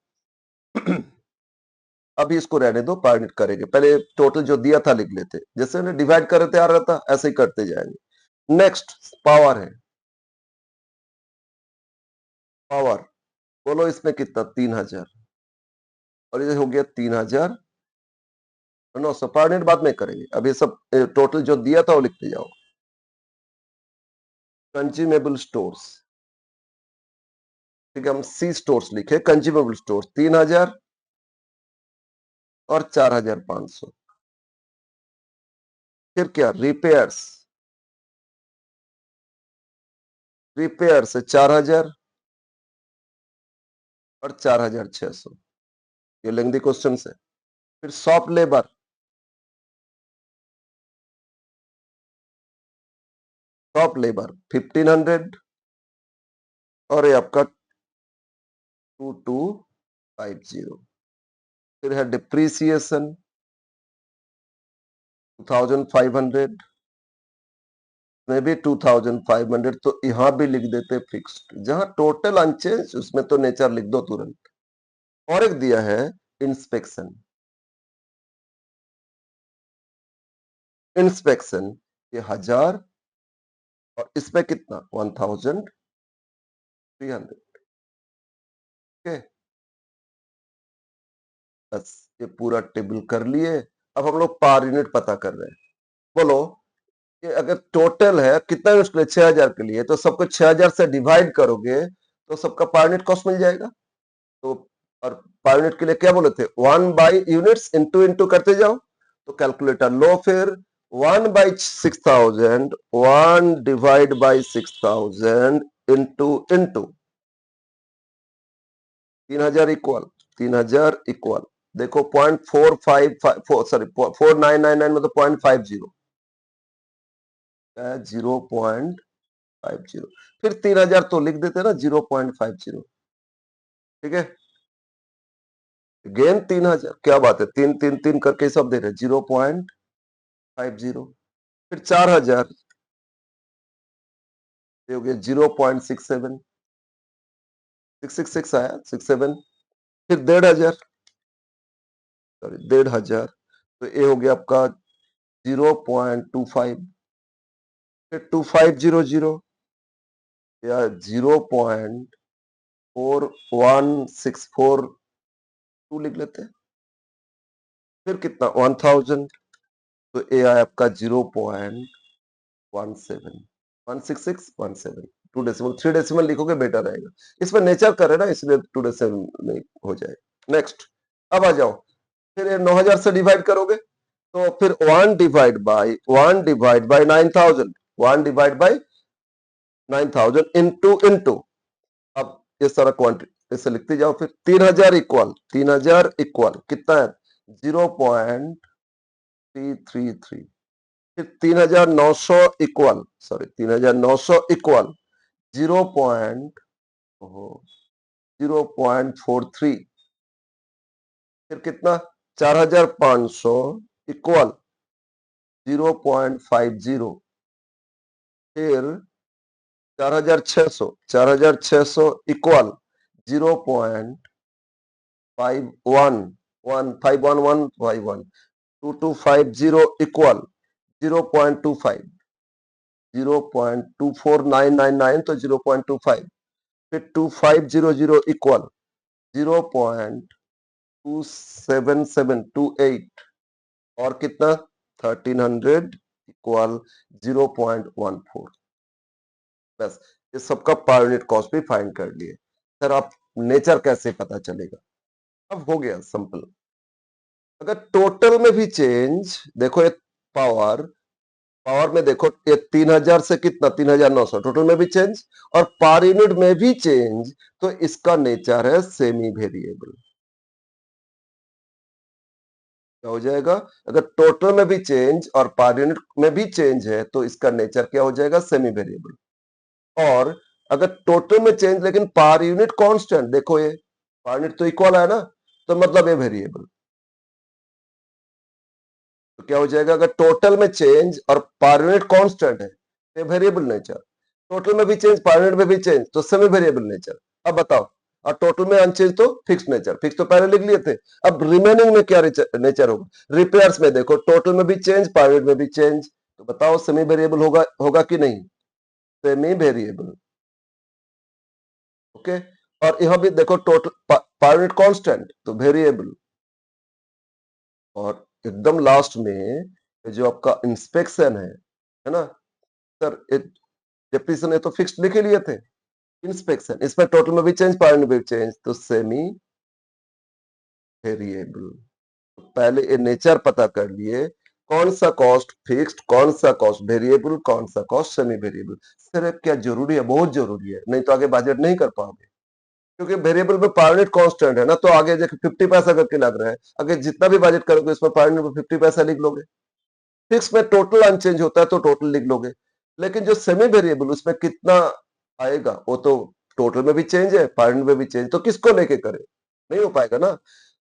Speaker 1: अभी इसको रहने दो, पार्ट करेंगे, पहले टोटल जो दिया था लिख लेते, जैसे डिवाइड कर रहे थे आ रहा था, ऐसे ही करते जाएंगे। नेक्स्ट पावर है, पावर, बोलो इसमें कितना 3000, और ये हो गया 3000 900। पार्ट बाद में करेंगे, अब ये सब टोटल जो दिया था वो लिखते जाओ। कंज्यूमेबल स्टोर्स, ठीक है, हम सी स्टोर्स लिखे, कंज्यूमेबल स्टोर्स 3000 और 4500। फिर क्या, रिपेयर्स, रिपेयर से 4000 और 4600, ये लेंदी क्वेश्चन है। फिर शॉप लेबर, शॉप लेबर 1500, और ये आपका 2250। फिर है डिप्रीसिएशन 2500, में भी 2500, तो यहां भी लिख देते फिक्स्ड। जहां टोटल अनचेंज उसमें तो नेचर लिख दो तुरंत। और एक दिया है इंस्पेक्शन, इंस्पेक्शन ये 1000, और इसमें कितना 1300, ओके। बस ये पूरा टेबल कर लिए। अब हम लोग पर यूनिट पता कर रहे हैं। बोलो कि अगर टोटल है कितना यूनिट के लिए, 6000 के लिए, तो सबको 6000 से डिवाइड करोगे तो सबका पर यूनिट कॉस्ट मिल जाएगा। तो और पर यूनिट के लिए क्या बोले थे, 1/यूनिट्स इंटू इंटू करते जाओ, तो कैलकुलेटर लो। फिर 1/6000, 1/6000 इंटू इंटू 3000 इक्वल, 3000 इक्वल, देखो 0.455, सॉरी 4999, मतलब 0.50, 0.50। फिर 3000 तो लिख देते ना 0.50, ठीक है। गेन 3000, क्या बात है, 3 3 3 करके सब दे रहे 0.50। फिर 4000 हो गया 0.67, 666 आया 67। फिर 1500, सॉरी 1500, तो ये हो गया आपका 0.25। फिर 2500 या 0.41642 लिख लेते हैं। फिर कितना 1000, तो ये आया आपका 0.17, 16617। 2 डेसिमल 3 डेसिमल लिखोगे बेटर रहेगा। इसमें नेचर कर रहे हैं ना इसलिए 2 डेसिमल में हो जाएगा। नेक्स्ट अब आ जाओ, फिर ये 9000 से डिवाइड करोगे तो फिर 1 divide by 9000 1 divide by 9000 into अब ये सारा क्वांटिटी इसे लिखते जाओ। फिर 3000 इक्वल कितना है 0.333। फिर 3900 इक्वल 0.43। फिर कितना 4500 इक्वल 0.50। फिर 4600 इक्वल 0.51 2250 इक्वल 0.25 0.24999 तो 0.25। फिर 2500 इक्वल 0.27728 और कितना 1300 इक्वल 0.14। बस ये सबका पर यूनिट कॉस्ट भी फाइंड कर लिए। सर आप नेचर कैसे पता चलेगा? अब हो गया सिंपल। अगर टोटल में भी चेंज देखो, ये पावर में देखो ये 3000 से कितना 3900 टोटल में भी चेंज और पर यूनिट में भी चेंज, तो इसका नेचर है सेमी वेरिएबल। क्या हो जाएगा? अगर टोटल में भी चेंज और पर यूनिट में भी चेंज है तो इसका नेचर क्या हो जाएगा? Semi variable. और अगर टोटल में चेंज लेकिन पर यूनिट कांस्टेंट, देखो ये पर यूनिट तो इक्वल है ना, तो मतलब ये वेरिएबल। तो क्या हो जाएगा? अगर टोटल में चेंज और पर यूनिट कांस्टेंट है तो वेरिएबल नेचर। टोटल में भी चेंज पर यूनिट में भी चेंज तो सेमी वेरिएबल नेचर। अब बताओ, और टोटल में अनचेंज तो फिक्स नेचर। फिक्स तो पहले लिख लिए थे। अब रिमेनिंग में क्या नेचर होगा? रिपेयर्स में देखो टोटल में भी चेंज पर यूनिट में भी चेंज, तो बताओ सेमी वेरिएबल होगा कि नहीं? Semi variable. ओके। और यहां भी देखो टोटल पर यूनिट कांस्टेंट तो वेरिएबल। और एकदम लास्ट में जो आपका इंस्पेक्शन है ना सर, डेप्रिसिएशन है तो फिक्स्ड लिख ही लिए थे। इंस्पेक्शन इसमें टोटल में भी चेंज पर यूनिट में भी चेंज तो सेमी वेरिएबल। पहले ये नेचर पता कर लिए, कौन सा कॉस्ट फिक्स्ड, कौन सा कॉस्ट वेरिएबल, कौन सा कॉस्ट सेमी वेरिएबल। सर क्या जरूरी है? बहुत जरूरी है, नहीं तो आगे बजट नहीं कर पाओगे। क्योंकि वेरिएबल में पर यूनिट कांस्टेंट है ना, तो आगे जाके 50 पैसा करके लग रहा है, अगर जितना भी बजट करोगे इसमें पर यूनिट में 50 पैसा लिख लोगे। फिक्स में टोटल अनचेंज होता है तो टोटल लिख लोगे। लेकिन जो सेमी वेरिएबल उसमें कितना आएगा, वो तो टोटल में भी चेंज है पर यूनिट में भी चेंज, तो किसको लेके करे? नहीं हो पाएगा ना।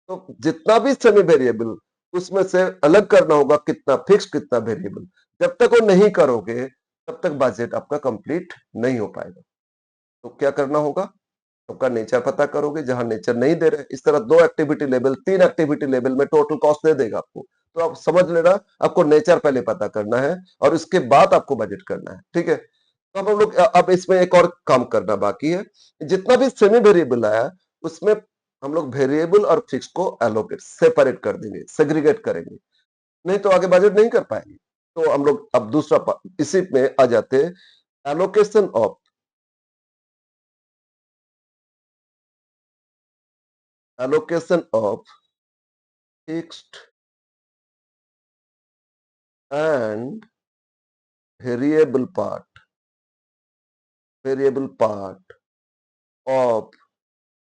Speaker 1: तो जितना भी सेमी वेरिएबल उसमें से अलग करना होगा, कितना फिक्स कितना वेरिएबल। जब तक वो नहीं करोगे तब तक बजट आपका कंप्लीट नहीं हो पाएगा। तो क्या करना होगा? सबका नेचर पता करोगे, जहां नेचर नहीं दे रहे इस तरह 2 एक्टिविटी लेवल 3 एक्टिविटी लेवल में टोटल कॉस्ट दे देगा आपको, तो आप समझ लेना आपको नेचर पहले पता करना है और उसके बाद आपको बजट करना है। ठीक है, तो अब हम लोग अब इसमें एक और काम करना बाकी है। जितना भी सेमी वेरिएबल आया उसमें हम लोग वेरिएबल और फिक्स को एलोकेट सेपरेट कर देंगे, सेग्रीगेट करेंगे, नहीं तो आगे बजट नहीं कर पाएंगे। तो हम लोग अब दूसरा इसी में आ जाते हैं, allocation of fixed and variable part of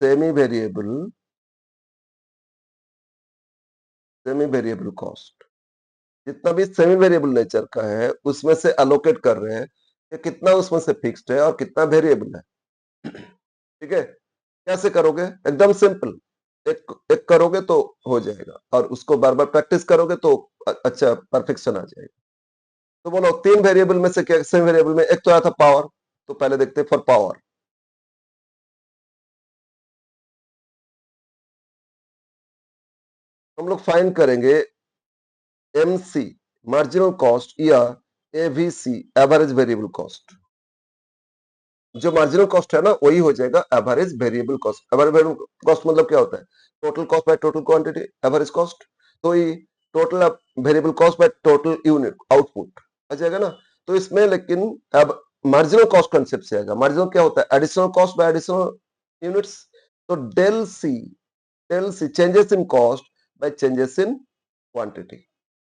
Speaker 1: semi variable cost। जितना भी सेमी वेरिएबल नेचर का है उसमें से अलोकेट कर रहे हैं कि कितना उसमें से फिक्स्ड है और कितना वेरिएबल है। ठीक है, कैसे करोगे? एकदम सिंपल, एक करोगे तो हो जाएगा और उसको बार बार प्रैक्टिस करोगे तो अच्छा परफेक्शन आ जाएगा। तो बोलो 3 वेरिएबल में से क्या सेमी वेरिएबल में? एक तो आया था पावर, तो पहले देखते हैं फॉर पावर। हम लोग फाइंड करेंगे एमसी मार्जिनल कॉस्ट या एवीसी एवरेज वेरिएबल कॉस्ट। जो मार्जिनल कॉस्ट है ना वही हो जाएगा average variable cost. Average variable cost मतलब क्या होता है? Total cost by total quantity, average cost. तो ये total variable cost by total unit output आ जाएगा ना। तो इसमें लेकिन अब मार्जिनल कॉस्ट कंसेप्ट से आएगा। मार्जिनल क्या होता है? Additional cost by additional units. तो del C changes in cost by changes in quantity,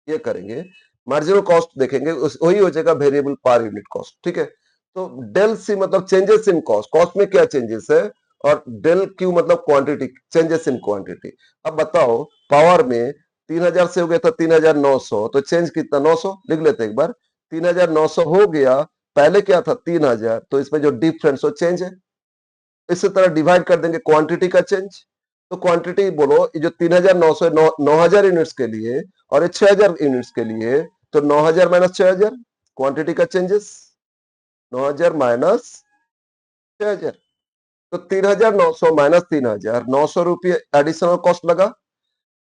Speaker 1: ये करेंगे। मार्जिनल कॉस्ट देखेंगे, वही हो जाएगा वेरिएबल पर यूनिट कॉस्ट। ठीक है, तो डेल सी मतलब चेंजेस इन कॉस्ट, कॉस्ट में क्या चेंजेस है, और डेल क्यू मतलब क्वांटिटी, चेंजेस इन क्वांटिटी। अब बताओ, पावर में 3000 से हो गया था 3900, तो चेंज कितना? 900 लिख लेते एक बार। 3900 हो गया, पहले क्या था? 3000, तो इसमें जो डिफरेंस हो चेंज है। इसी तरह डिवाइड कर देंगे क्वांटिटी का चेंज। तो क्वांटिटी बोलो, ये जो 3900 9000 यूनिट्स के लिए, और ये 6000 यूनिट्स के लिए, तो 9000 माइनस 6000 क्वांटिटी का चेंजेस, 9000 माइनस 6000। तो 3900 माइनस 3000, 900 रुपये एडिशनल कॉस्ट लगा।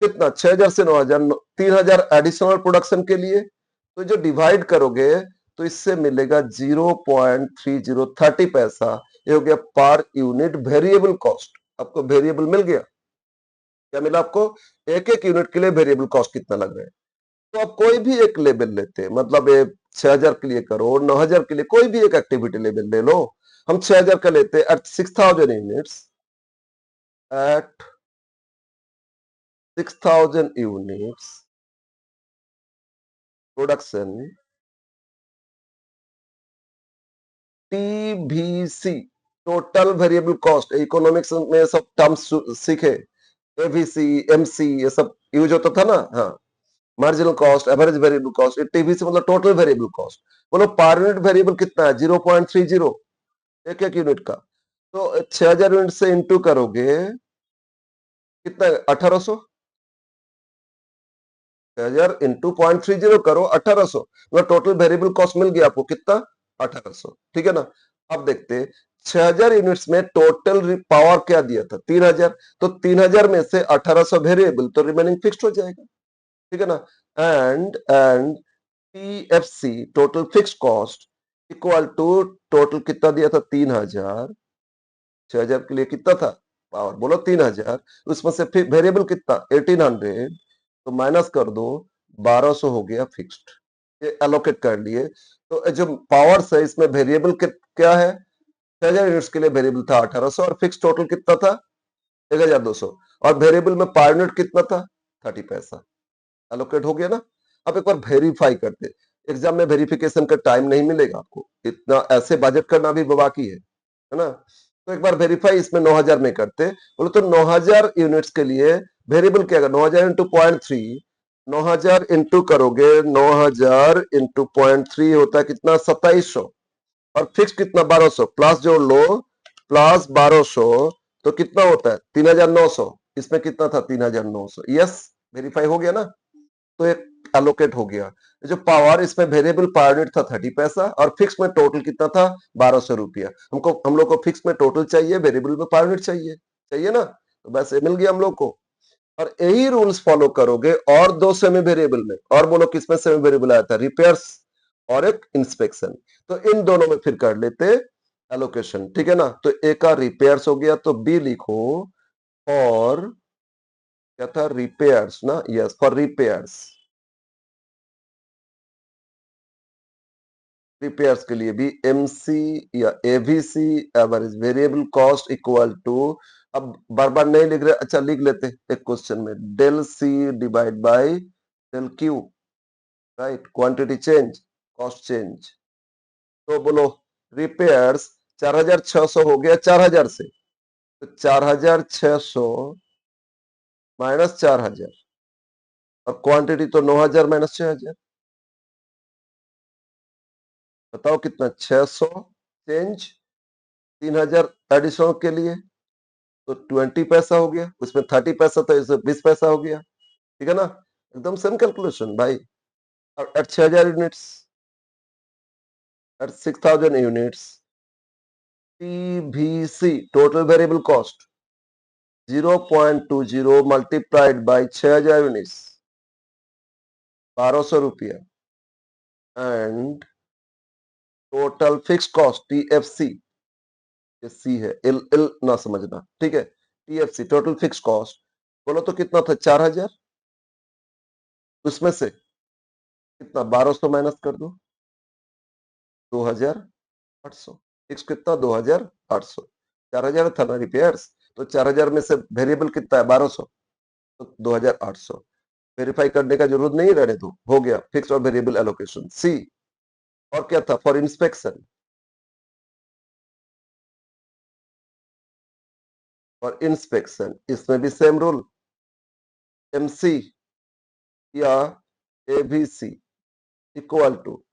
Speaker 1: कितना? 6000 से 9000, 3000 एडिशनल प्रोडक्शन के लिए। तो जो डिवाइड करोगे तो इससे मिलेगा 0.30 पैसा। ये हो गया पर यूनिट वेरिएबल कॉस्ट। आपको वेरिएबल मिल गया। क्या मिला आपको? एक एक यूनिट के लिए वेरिएबल कॉस्ट कितना लग रहा है। तो आप कोई भी एक लेवल लेते हैं, मतलब ये 6000 के लिए करो, 9000 के लिए, कोई भी एक एक्टिविटी लेवल ले लो। हम 6000 का लेते हैं at 6000 units, at 6000 units production, TVC total variable cost. Economics में सब टर्म्स सीखे, एवीसी, एमसी, ये सब यूज होता था ना। हाँ, marginal cost, average variable cost, TVC मतलब टोटल वेरिएबल कॉस्ट। बोलो पर यूनिट वेरिएबल कितना है? 0.30, एक एक यूनिट का। तो 6000 यूनिट से इंटू करोगे, कितना? 1800। 6000 इंटू 0.30 करो, 1800, मतलब टोटल वेरिएबल कॉस्ट मिल गया आपको कितना? 1800। ठीक है ना। अब देखते, 6000 यूनिट्स में टोटल पावर क्या दिया था? 3000। तो 3000 में से 1800 वेरिएबल, तो रिमेनिंग फिक्स्ड हो जाएगा। ठीक है ना। And TFC total fixed cost equal to, total कितना दिया था? 3000। 6000 के लिए कितना था पावर? बोलो 3000। उसमें से फिर वेरिएबल कितना? 1800। तो माइनस कर दो, 1200 हो गया फिक्स्ड। ये एलोकेट कर लिए। तो जो पावर है इसमें वेरिएबल क्या है? 6000 यूनिट्स के लिए वेरिएबल था 1800, और फिक्स टोटल कितना था? 1200। और वेरिएबल में पर यूनिट कितना था? 30 पैसा। एलोकेट हो गया ना। अब एक बार वेरीफाई करते। एग्जाम में वेरिफिकेशन का टाइम नहीं मिलेगा आपको, इतना ऐसे बजट करना भी बाकी है ना। तो एक बार वेरीफाई इसमें 9000 में करते। बोले तो 9000 यूनिट्स के लिए वेरिएबल क्या? 9000 इंटू 0.3, 9000 इंटू करोगे, 9000 इंटू 0.3 होता है कितना? 2700। और फिक्स कितना? 1200, प्लस जोड़ लो, प्लस 1200, तो कितना होता है? 3900। इसमें कितना था? 3900। यस, वेरीफाई हो गया ना। तो एक एलोकेट हो गया। जो पावर, इसमें वेरिएबल पर यूनिट था 30 पैसा, और फिक्स में टोटल कितना था? 1200 रुपया। हम लोग को फिक्स में टोटल चाहिए, वेरिएबल में पर यूनिट चाहिए, चाहिए ना। तो बस ये मिल गया हम लोग को। और यही रूल्स फॉलो करोगे और दो सेमी वेरिएबल में। और बोलो किसमें सेमी वेरिएबल आया था? रिपेयर्स और एक इंस्पेक्शन। तो इन दोनों में फिर कर लेते एलोकेशन। ठीक है ना। तो ए का रिपेयर्स हो गया, तो बी लिखो। और क्या था? रिपेयर्स ना। Yes, for repairs. रिपेयर्स के लिए भी एमसी या AVC, average variable cost equal to, अब बार बार नहीं लिख रहे, अच्छा लिख लेते एक क्वेश्चन में, del C divide by del Q. Right, quantity change, cost change. तो बोलो, रिपेयर्स 4600 हो गया 4000 से, तो 4600 माइनस 4000, और क्वांटिटी तो 9000 माइनस 6000। बताओ कितना? 600 चेंज, 3000 एडिशनल के लिए, तो 20 पैसा हो गया। उसमें 30 पैसा था, इसमें 20 पैसा हो गया। ठीक है ना। एकदम सेम कैलकुलेशन भाई। और at 6000 units, at 6000 units, TVC total variable cost 0.20 multiplied by 6000 units, 1200 रुपया। And total fix cost TFC, C है, एल एल ना समझना, ठीक है। टीएफसी टोटल फिक्स कॉस्ट, बोलो तो कितना था? 4000। उसमें से कितना? 1200 माइनस कर दो, 2000। 800 फिक्स कितना 2800 4000 था ना रिपेयर्स तो 4000 में से वेरिएबल कितना है 1200 तो 2800 वेरीफाई करने का जरूरत नहीं रहने दो हो गया फिक्स और वेरिएबल एलोकेशन सी और क्या था फॉर इंस्पेक्शन और इंस्पेक्शन इसमें भी सेम रूल एमसी या ABC equal to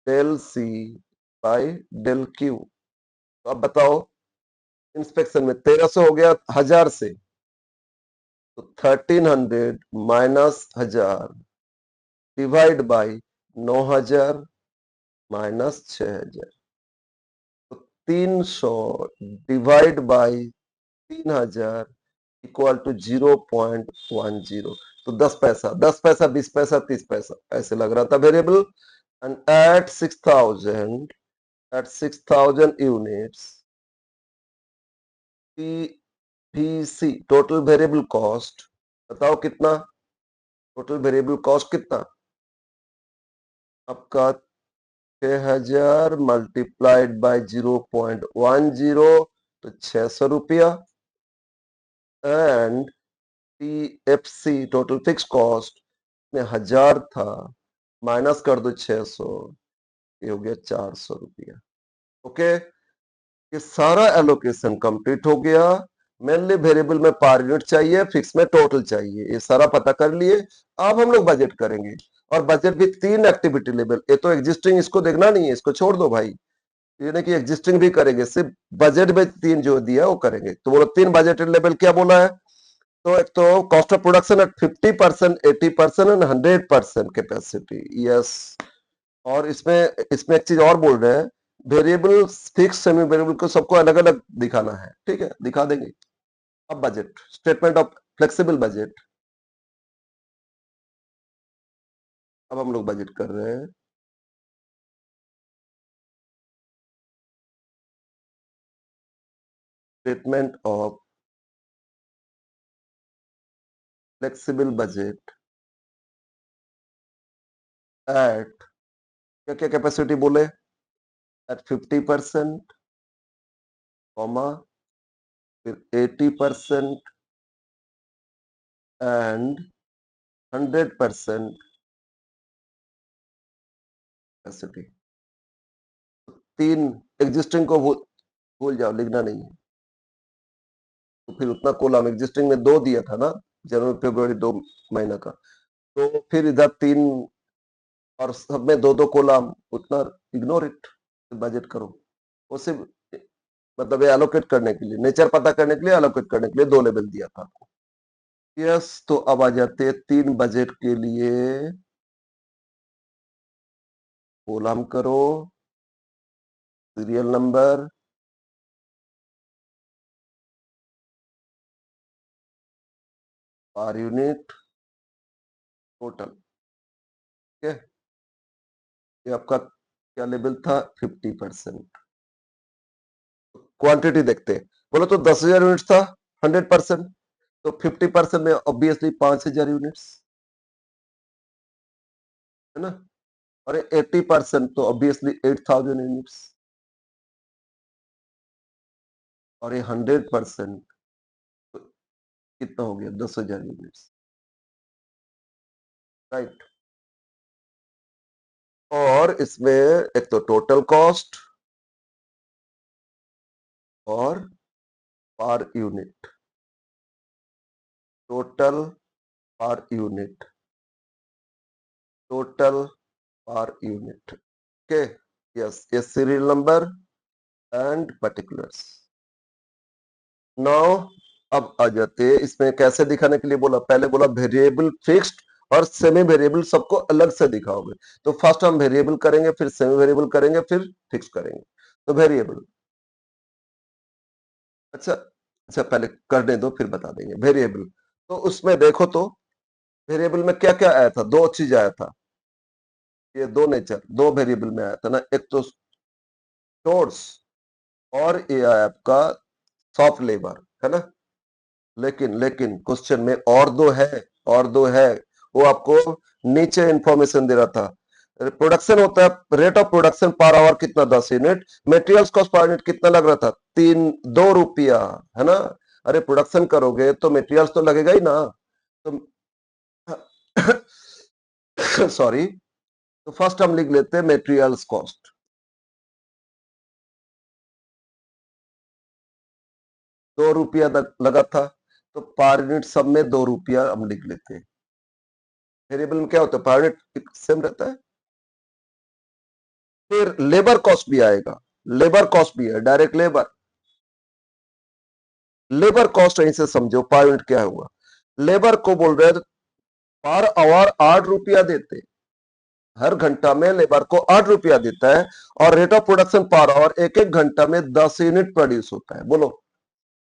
Speaker 1: del C by del Q तो अब बताओ इंस्पेक्शन में 1300 हो गया 1000 से तो 1300 माइनस 1000 डिवाइड बाई 9000 माइनस 6000 तो 300 डिवाइड बाई 3000 इक्वल टू 0.10 तो 10 पैसा 20 पैसा 30 पैसा ऐसे लग रहा था variable and at 6000 units PVC total variable cost बताओ कितना टोटल वेरिएबल कॉस्ट कितना आपका 6000 मल्टीप्लाइड बाय 0.10 तो 600 रुपया and TFC total fix cost में 1000 था माइनस कर दो 600 ये हो गया 400 रुपया ओके ये सारा एलोकेशन कंप्लीट हो गया मेनली वेरिएबल में पर यूनिट चाहिए फिक्स में टोटल चाहिए ये सारा पता कर लिए अब हम लोग बजट करेंगे और बजट भी 3 एक्टिविटी लेवल ये तो एग्जिस्टिंग इसको देखना नहीं है इसको छोड़ दो भाई ये नहीं कि एग्जिस्टिंग भी करेंगे सिर्फ बजट में 3 जो दिया वो करेंगे तो बोलो 3 बजट लेवल क्या बोला है तो एक तो cost of production at 50% 80% and 100% capacity yes और इसमें एक चीज और बोल रहे हैं वेरिएबल फिक्स सेमी वेरिएबल को सबको अलग अलग दिखाना है ठीक है दिखा देंगे अब budget statement of flexible budget अब हम लोग बजट कर रहे हैं statement of flexible budget at क्या क्या कैपेसिटी बोले एट 50% कॉमा फिर 80% एंड 100% कैपेसिटी तीन एग्जिस्टिंग को भूल जाओ लिखना नहीं है तो फिर उतना कोलम एग्जिस्टिंग में 2 दिया था ना जनवरी फरवरी 2 महीना का तो फिर इधर 3 और सब में 2 कोलम उतना इग्नोर इट बजट करो वो सिर्फ मतलब ये एलोकेट करने के लिए नेचर पता करने के लिए एलोकेट करने के लिए 2 लेवल दिया था आपको यस तो अब आ जाते हैं 3 बजट के लिए कोलम करो सीरियल नंबर पर यूनिट टोटल ठीक है ये आपका क्या लेवल था 50% क्वांटिटी देखते हैं बोलो तो 10,000 यूनिट्स था 100% तो 50% में ऑब्वियसली 5,000 यूनिट्स है ना और 80% तो ऑब्वियसली 8,000 यूनिट्स और ये 100% तो कितना हो गया 10,000 यूनिट्स राइट और इसमें एक तो टोटल कॉस्ट और per unit total per unit total per unit okay yes ये serial number and particulars now अब आ जाते हैं इसमें कैसे दिखाने के लिए बोला पहले बोला वेरिएबल फिक्स्ड और सेमी वेरिएबल सबको अलग से दिखाओगे तो फर्स्ट हम वेरिएबल करेंगे फिर सेमी वेरिएबल करेंगे फिर फिक्स करेंगे तो वेरिएबल अच्छा अच्छा पहले करने दो फिर बता देंगे वेरिएबल तो उसमें देखो तो वेरिएबल में क्या क्या आया था 2 चीज आया था ये 2 नेचर 2 वेरिएबल में आया था ना एक तो सोर्स और ये आया आपका सॉफ्ट लेबर है ना लेकिन लेकिन क्वेश्चन में और 2 है वो आपको नीचे इंफॉर्मेशन दे रहा था प्रोडक्शन होता है, rate of production per hour कितना 10 unit, materials cost per unit कितना लग रहा था 2 रुपया, है ना। अरे प्रोडक्शन करोगे तो मटेरियल्स तो लगेगा ही ना, तो सॉरी, तो फर्स्ट हम लिख लेते हैं मटेरियल्स कॉस्ट, 2 रुपया लगा था, तो पर यूनिट सब में 2 रुपया हम लिख लेते हैं। वेरिएबल में क्या होता है, पर यूनिट सेम रहता है। फिर लेबर कॉस्ट भी आएगा, लेबर कॉस्ट भी है, डायरेक्ट लेबर, लेबर कॉस्ट यहीं से समझो पर यूनिट क्या हुआ। लेबर को बोल रहे हैं पर आवर 8 रुपया देते, हर घंटा में लेबर को 8 रुपया देता है, और rate of production per hour एक एक घंटा में 10 यूनिट प्रोड्यूस होता है। बोलो,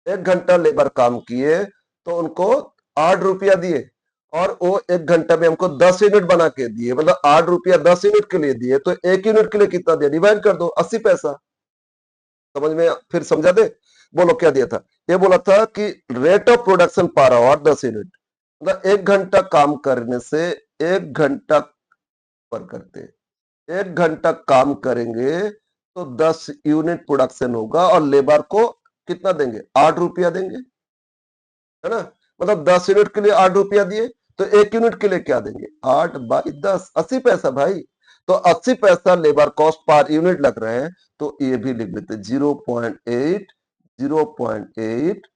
Speaker 1: 1 घंटा लेबर काम किए तो उनको 8 रुपया दिए, और वो 1 घंटा में हमको 10 यूनिट बना के दिए, मतलब 8 रुपया 10 यूनिट के लिए दिए, तो 1 यूनिट के लिए कितना दिया, डिवाइड कर दो, 80 पैसा। समझ में, फिर समझा दे। बोलो क्या दिया था, ये बोला था कि rate of production per hour 10 unit, मतलब 1 घंटा काम करने से 1 घंटा पर करते, 1 घंटा काम करेंगे तो 10 यूनिट प्रोडक्शन होगा, और लेबर को कितना देंगे, 8 रुपया देंगे, है ना। मतलब 10 यूनिट के लिए 8 रुपया दिए, तो 1 यूनिट के लिए क्या देंगे, 8/10, 80 पैसा भाई। तो 80 पैसा लेबर कॉस्ट पर यूनिट लग रहे हैं, तो ये भी लिख लेते 0.8, 0.8,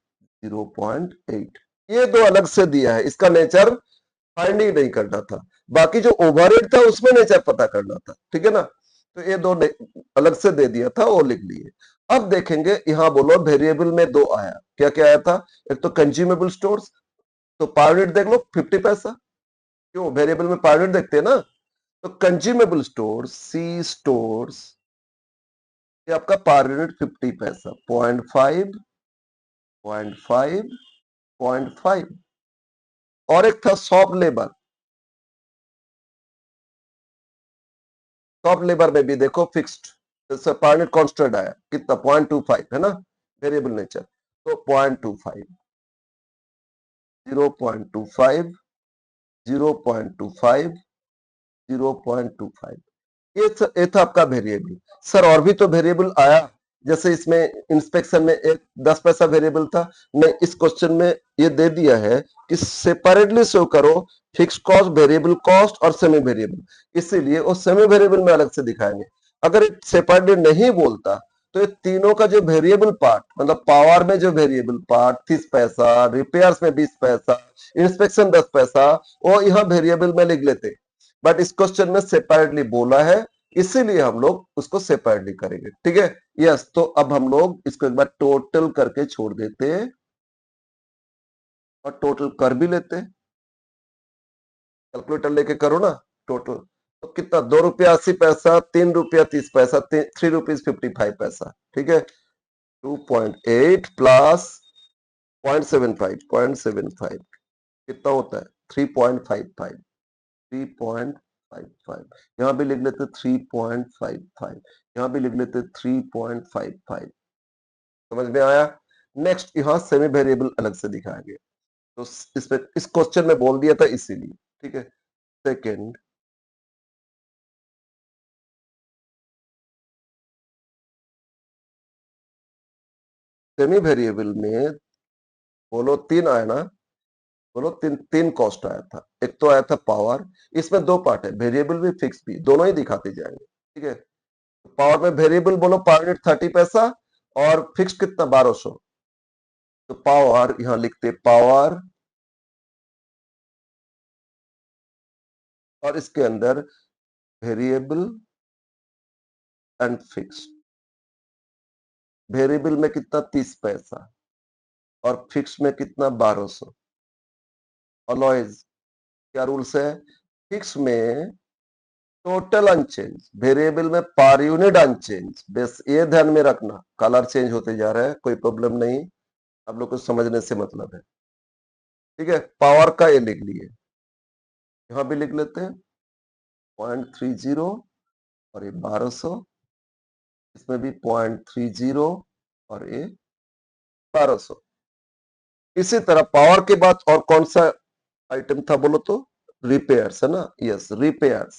Speaker 1: 0.8। ये दो अलग से दिया है, इसका नेचर फाइंडिंग नहीं करना था, बाकी जो ओवरहेड था उसमें नेचर पता करना था, ठीक है ना। तो ये दो अलग से दे दिया था, वो लिख लिए। अब देखेंगे, यहां बोलो वेरिएबल में दो आया, क्या क्या आया था, एक तो कंज्यूमेबल स्टोर्स, तो पर यूनिट देख लो 50 पैसा, क्यों, वेरिएबल में पर यूनिट देखते हैं ना। तो कंज्यूमेबल स्टोर्स, सी स्टोर्स, ये आपका पर यूनिट 50 पैसा, 0.5, 0.5, 0.5। और एक था शॉप लेबर, शॉप लेबर में भी देखो फिक्स्ड, पर यूनिट कांस्टेंट आया कितना, 0.25, है ना, वेरिएबल नेचर, तो 0.25, 0.25, 0.25, 0.25, ये था आपका वेरिएबल। सर और भी तो वेरिएबल आया, जैसे इसमें इंस्पेक्शन में एक 10 पैसा वेरिएबल था, नहीं इस क्वेश्चन में ये दे दिया है कि सेपरेटली शो करो फिक्स कॉस्ट, वेरिएबल कॉस्ट और सेमी वेरिएबल, इसीलिए वो सेमी वेरिएबल में अलग से दिखाएंगे। अगर सेपरेटली नहीं बोलता तो ये तीनों का जो वेरिएबल पार्ट, मतलब पावर में जो वेरिएबल पार्ट 30 पैसा, रिपेयर्स में 20 पैसा, इंस्पेक्शन 10 पैसा, वो यहाँ वेरिएबल में लिख लेते, बट इस क्वेश्चन में सेपरेटली बोला है, इसीलिए हम लोग उसको सेपरेटली करेंगे, ठीक है। यस, तो अब हम लोग इसको एक बार टोटल करके छोड़ देते हैं, और टोटल कर भी लेते हैं, कैलकुलेटर लेके करो ना टोटल, तो कितना, 2 रुपया 80 पैसा, 3 रुपया 30 पैसा, 3 रुपीज 55 पैसा, ठीक है। 2.8 प्लस 0.75, 0.75 कितना होता है, 3.55, 3.55, यहां भी लिख लेते 3.55, यहां भी लिख लेते 3.55। समझ में आया। नेक्स्ट यहां सेमी वेरिएबल अलग से दिखाएंगे, तो इस पे इस क्वेश्चन में बोल दिया था इसीलिए, ठीक है। सेकंड, सेमी वेरिएबल में बोलो 3 आया ना, बोलो तीन तीन कॉस्ट आया था, एक तो आया था पावर, इसमें दो पार्ट है, वेरिएबल भी फिक्स भी, दोनों ही दिखाते जाएंगे, ठीक है। पावर में वेरिएबल बोलो पर यूनिट 30 पैसा, और फिक्स कितना 1200, तो पावर यहां लिखते पावर, और इसके अंदर वेरिएबल एंड फिक्स, वेरिएबल में कितना 30 पैसा, और फिक्स में कितना 1200। अलॉयज क्या रूल्स है, फिक्स में टोटल अनचेंज, वेरिएबल में पर यूनिट अनचेंज, बस ये ध्यान में रखना, कलर चेंज होते जा रहा है, कोई प्रॉब्लम नहीं, आप लोग को समझने से मतलब है, ठीक है। पावर का ये लिख लिए, यहां भी लिख लेते हैं 0.30, और ये 1200, इसमें भी 0.30, और ये 1200। इसी तरह पावर के बाद और कौन सा आइटम था बोलो तो, रिपेयर्स, है ना, यस रिपेयर्स,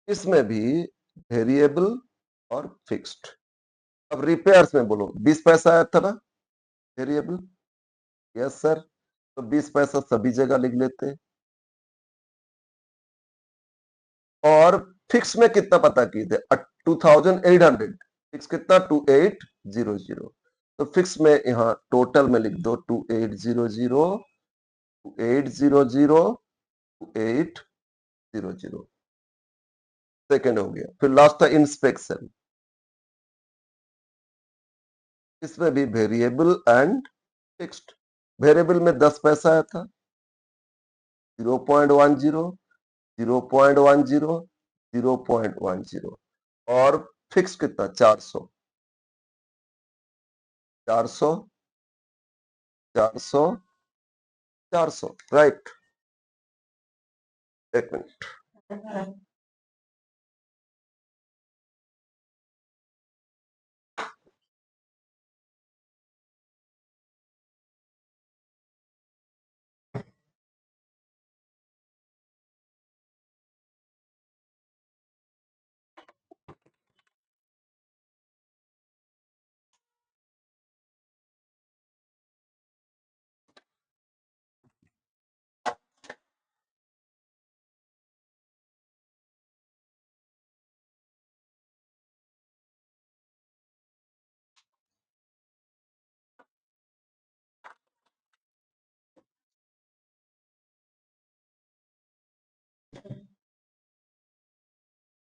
Speaker 1: इसमें भी वेरिएबल और फिक्स्ड। अब रिपेयर्स में बोलो 20 पैसा आया था ना वेरिएबल, यस सर, तो 20 पैसा सभी जगह लिख लेते हैं। और फिक्स में कितना पता किए थे 2800, फिक्स कितना 2800, तो फिक्स में यहाँ टोटल में लिख दो 2800, 2800, 2800, सेकेंड हो गया। फिर लास्ट था इंस्पेक्शन, इसमें भी वेरिएबल एंड फिक्स्ड। वेरिएबल में 10 पैसा आया था 0.10, 0.10, 0.10, और फिक्स कितना 400, 400, 400, 400, राइट। एक मिनट,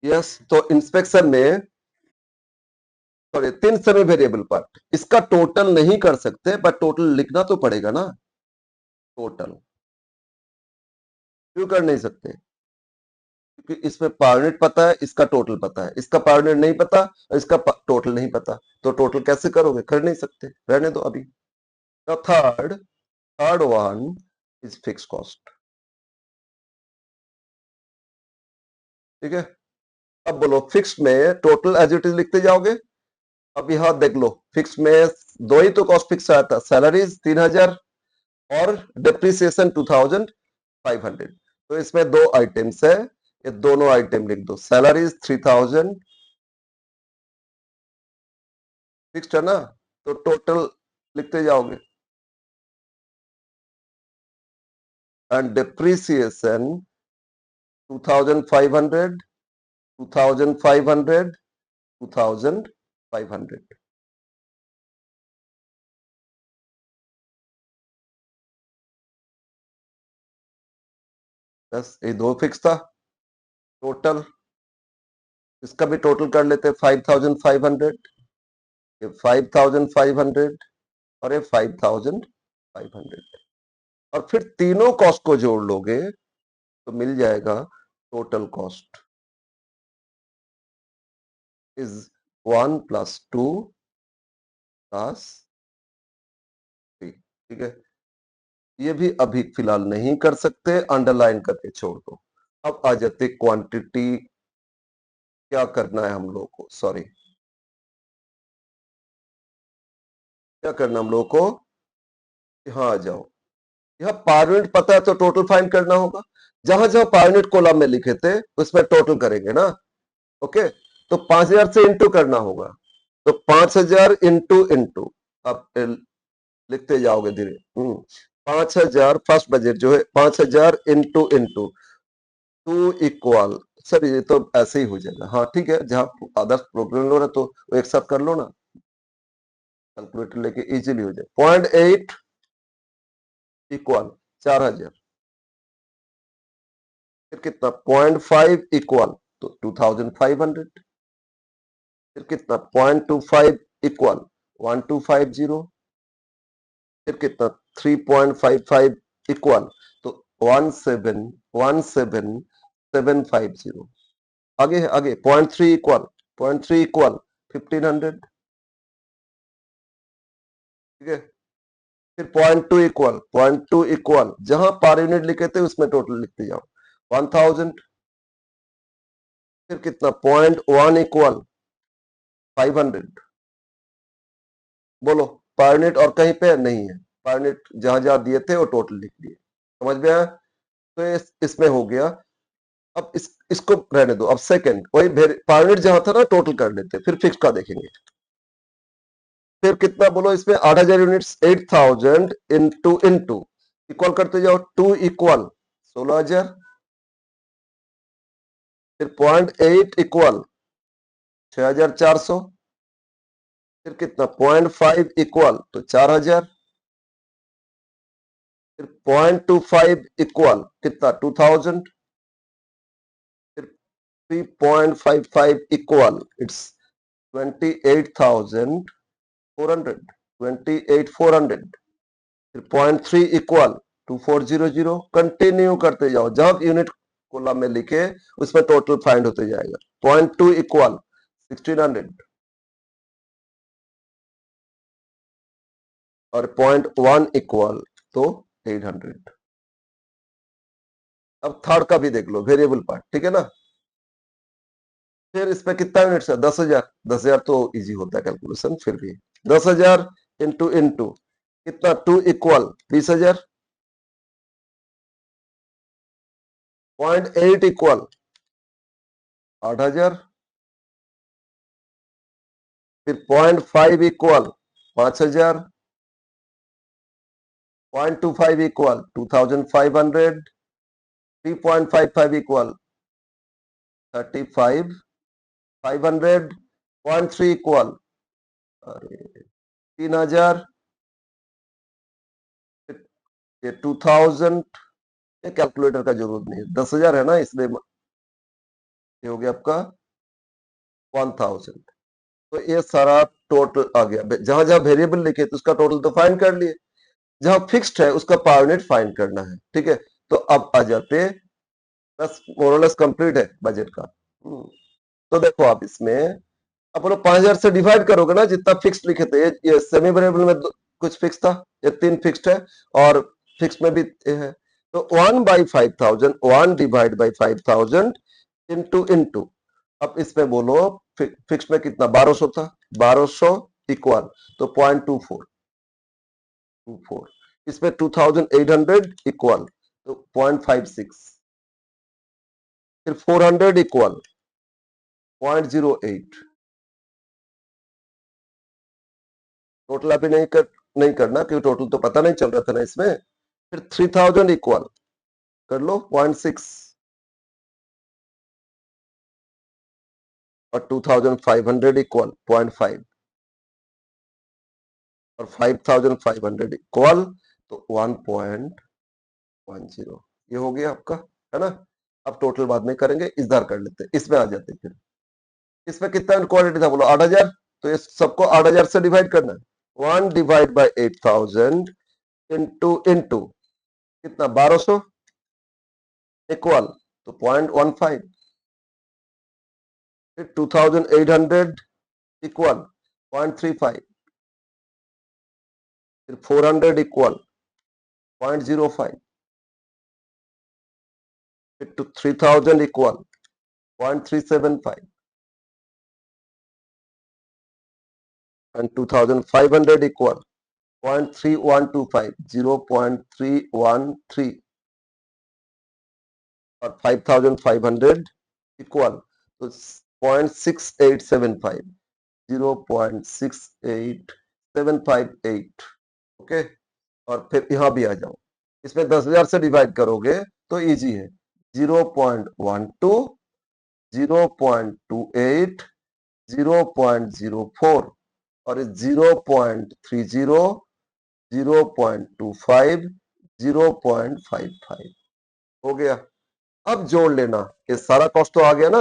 Speaker 1: यस, तो इंस्पेक्शन में सॉरी 3 सेमी वेरिएबल पार्ट, इसका टोटल नहीं कर सकते बट टोटल लिखना तो पड़ेगा ना। टोटल क्यों कर नहीं सकते, क्योंकि इसमें पावर यूनिट पता है, इसका टोटल पता है, इसका पावर यूनिट नहीं पता और इसका टोटल नहीं पता, तो टोटल कैसे करोगे, कर नहीं सकते, रहने दो अभी। Third one is fix cost, ठीक है। अब बोलो फिक्स में टोटल एज इट इज लिखते जाओगे। अब यहां देख लो फिक्स में दो ही तो कॉस्ट फिक्स आया था, सैलरीज 3000 और डिप्रिसिएशन 2500, तो इसमें दो आइटम्स है, ये दोनों आइटम लिख दो। सैलरीज 3000 फिक्स्ड है ना, तो टोटल लिखते जाओगे, एंड डिप्रिसिएशन 2500, 2500, 2500, बस ये दो फिक्स था। टोटल इसका भी टोटल कर लेते हैं 5500, ये 5500 और ये 5500, और फिर तीनों कॉस्ट को जोड़ लोगे तो मिल जाएगा टोटल कॉस्ट इज 1 + 2 + 3, ठीक है। ये भी अभी फिलहाल नहीं कर सकते, अंडरलाइन करके छोड़ दो। अब आ जाते क्वांटिटी, क्या करना है हम लोग को, सॉरी क्या करना हम लोग को, यहां आ जाओ। यहां पावर यूनिट पता है तो टोटल फाइंड करना होगा, जहां जहां पावर यूनिट कॉलम में लिखे थे उसमें टोटल करेंगे ना, ओके। तो 5000 से इंटू करना होगा, तो 5000 इंटू इंटू, आप लिखते जाओगे धीरे। 5000 फर्स्ट बजट जो है 5000 इंटू इंटू 2 इक्वल, सर ये तो ऐसे ही हो जाएगा, हाँ ठीक है, जहां आदर्श प्रोग्राम लो रहे तो वो एक साथ कर लो ना, कैलकुलेटर लेके इजीली हो जाए। 0.8 इक्वल 4000, फिर कितना 0.5 इक्वल तो 2500, फिर कितना 0.25 इक्वल 1250, फिर कितना 3.55 इक्वल तो 17750, आगे है आगे 0.3 इक्वल 0.3 इक्वल 1500, ठीक है। फिर 0.2 इक्वल 0.2 इक्वल, जहां पर यूनिट लिखे थे उसमें टोटल लिखते जाओ 1000, फिर कितना 0.1 इक्वल 500, बोलो पर यूनिट और कहीं पे नहीं है, पर यूनिट जहां जहां दिए थे वो टोटल लिख दिए, समझ में आया। तो इसमें हो गया अब इसको रहने दो। अब सेकंड वही पर यूनिट जहां था ना टोटल कर लेते, फिर फिक्स का देखेंगे। फिर कितना बोलो इसमें 8000 यूनिट्स, 8000 इंटू इक्वल करते जाओ, 2 इक्वल 16000, फिर 0.8 इक्वल 6400, फिर कितना 0.5 इक्वल तो 4000, फिर 0.25 इक्वल कितना 2000, फिर 3.55 इक्वल इट्स 28,400, 28,400, फिर 0.3 इक्वल 2400। कंटिन्यू करते जाओ, जब यूनिट कॉलम में लिखे उसमें टोटल फाइंड होते जाएगा। 0.2 इक्वल 1600 और 0.1 इक्वल तो 800। अब थर्ड का भी देख लो, वेरिएबल पार्ट, ठीक है ना। फिर इसमें कितना यूनिट्स है 10,000, 10,000 तो इजी होता है कैलकुलेशन, फिर भी 10,000 इंटू कितना 2 इक्वल 20,000, 0.8 इक्वल 8,000, फिर 0.5 इक्वल 5,000, 0.25 इक्वल 2,500, 3.55 इक्वल 35,500, 0.3 इक्वल 3,000, ये 2,000। ये कैलकुलेटर का जरूरत नहीं है, 10,000 है ना, इसलिए ये हो गया आपका 1,000। तो ये सारा टोटल आ गया। जहां जहां वेरिएबल लिखे तो उसका टोटल तो फाइंड कर लिए, जहां फिक्स्ड है उसका पर यूनिट फाइंड करना है, ठीक है। तो अब आ जाते, बस मोरलेस कंप्लीट है बजट का। तो देखो आप इसमें आप लोग 5,000 से डिवाइड करोगे ना, जितना फिक्स लिखे थे, ये सेमी वेरिएबल में कुछ फिक्स था, ये 3 फिक्स्ड है और फिक्स में भी है। तो 1/5000, 1 डिवाइड बाई 5000 इंटू अब इसमें बोलो फिक्स में कितना 1200 था, 1200 इक्वल तो 0.24, इसमें 2800 इक्वल तो 0.56, फिर 400 इक्वल 0.08। टोटल अभी नहीं करना क्योंकि टोटल तो पता नहीं चल रहा था ना इसमें। फिर 3000 इक्वल कर लो 0.6 और 2500 इक्वल 0.5 और 5500 इक्वल तो 1.10। ये हो गया आपका, है ना। अब टोटल बाद में करेंगे, इधर कर लेते, इसमें आ जाते। फिर इसमें कितना क्वालिटी था बोलो 8,000, तो ये सबको 8,000 से डिवाइड करना है। 1 डिवाइड बाई 8,000 इंटू कितना 1200 इक्वल तो 0.15, फिर 2800 इक्वल 0.35, फिर 400 इक्वल 0.05, फिर 3000 इक्वल 0.375 and 2500 equal 0.3125, 0.313 और 5500 इक्वल तो 0.6875, 0.68758। ओके, और फिर यहां भी आ जाओ, इसमें 10,000 से डिवाइड करोगे तो इजी है। 0.12, 0.28, 0.04 और 0.30, 0.25, 0.55 हो गया। अब जोड़ लेना, ये सारा कॉस्ट तो आ गया ना।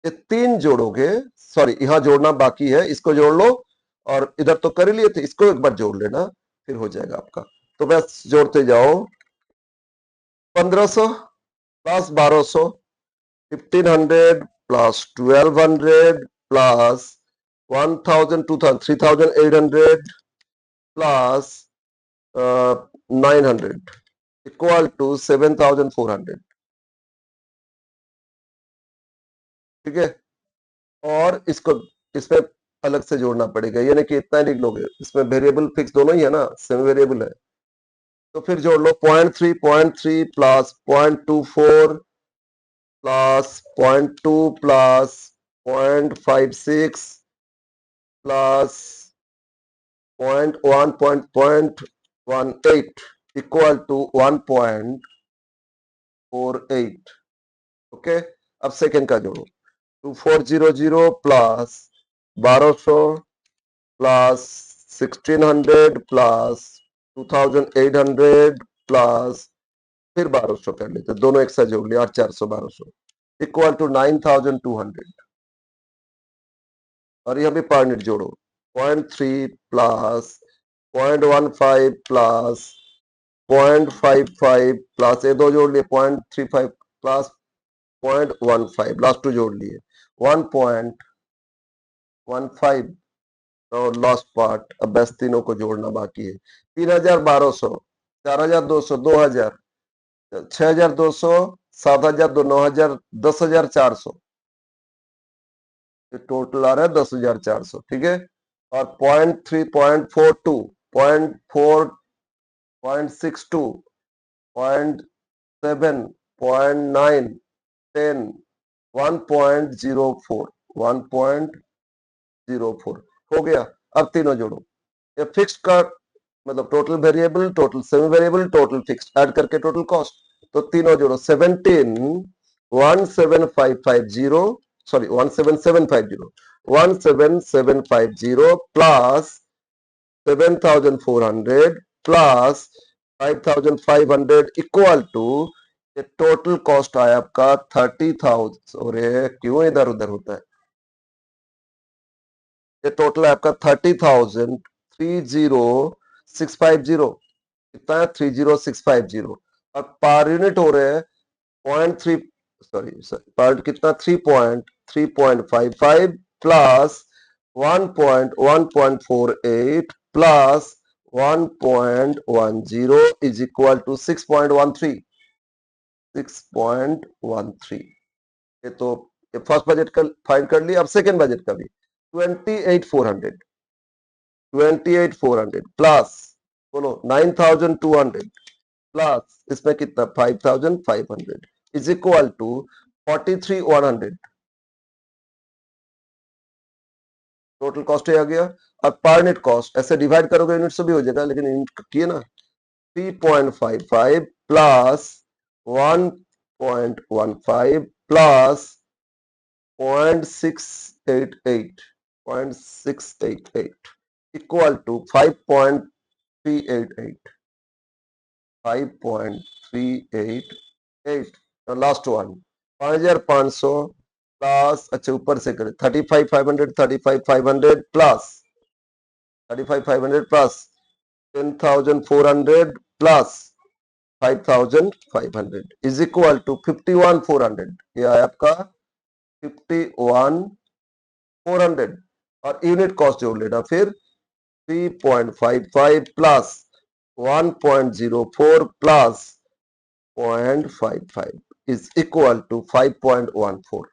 Speaker 1: ये 3 जोड़ोगे, सॉरी यहां जोड़ना बाकी है, इसको जोड़ लो और इधर तो कर ही लिए थे, इसको एक बार जोड़ लेना, फिर हो जाएगा आपका। तो बस जोड़ते जाओ, 1500 plus 1200, 1500 plus 1200 plus 1000, 2000, 3800 plus 900 equal to 7,400। ठीक है, और इसको इसमें अलग से जोड़ना पड़ेगा, यानी कि इतना लिख लोगे, इसमें वेरिएबल फिक्स दोनों ही है ना, सेमी वेरिएबल है। तो फिर जोड़ लो 0.3 plus 0.24 plus 0.2 plus 0.56 plus 0.1 equal to 1.48. Okay, अब सेकेंड का जोड़ो 2400 प्लस 1200 प्लस 1600 प्लस 2800 प्लस फिर 1200 कर लेते, दोनों एक साथ जोड़ लिया 400 1200 इक्वल टू 9200. और यहाँ भी पर यूनिट जोड़ो 0.3 प्लस 0.15 प्लस 0.55 प्लस ये दो जोड़ लिए 0.35 प्लस 0.15 लास्ट टू जोड़ लिए 1.15 और लास्ट पार्ट. अब बस तीनों को जोड़ना बाकी है 3200 4200 2000 6200 7200 9000 10400 टोटल आ रहा है 10400. ठीक है, और 0.3 0.42 0.4 0.62 0.7 0.9 10 1.04 1.04 हो गया. अब तीनों जोड़ो, ये फिक्स्ड का मतलब total variable, total semi variable, total fixed add करके टोटल कॉस्ट. तो तीनों जोड़ो 1717550 sorry 17750 plus 7400 plus 5500 equal to ये टोटल कॉस्ट आया आपका 30,000. और ये क्यों इधर उधर होता है, ये टोटल है आपका 30,030,650. कितना है 30650. और पर यूनिट हो रहे हैं 0.3 सॉरी पर कितना 3.55 plus 1.1.48 plus 1.10 is equal to 6.13. ये तो ये फर्स्ट बजट का फाइंड कर लिया. अब सेकेंड बजट का भी 28,400 प्लस बोलो 9,200 प्लस इसमें कितना 5,500 is equal to 43,100. Total cost आ गया. अब पर यूनिट कॉस्ट ऐसे डिवाइड करोगे यूनिट से भी हो जाएगा, लेकिन यूनिट किए ना 3.55 plus 1.15 plus 0.688 equal to 5.388 last one 5,500 plus अच्छा ऊपर से करें 35,500 plus 10,400 plus 5,500 is equal to 51,400. ये आया आपका 51,400. और यूनिट कॉस्ट जोड़ लेना फिर 3.55 plus 1.04 plus 0.55 is equal to 5.14.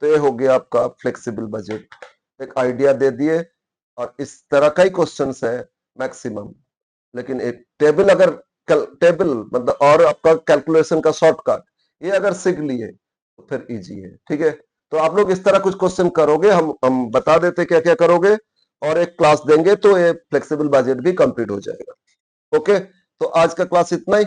Speaker 1: तो ये हो गया आपका फ्लेक्सिबल बजट. एक आइडिया दे दिए, और इस तरह का ही क्वेश्चन है मैक्सिमम. लेकिन एक टेबल अगर टेबल मतलब और आपका कैलकुलेशन का शॉर्टकट ये अगर सीख लिए तो फिर इजी है. ठीक है, तो आप लोग इस तरह कुछ क्वेश्चन करोगे, हम बता देते क्या क्या करोगे, और एक क्लास देंगे तो ये फ्लेक्सिबल बजट भी कंप्लीट हो जाएगा. ओके, तो आज का क्लास इतना ही.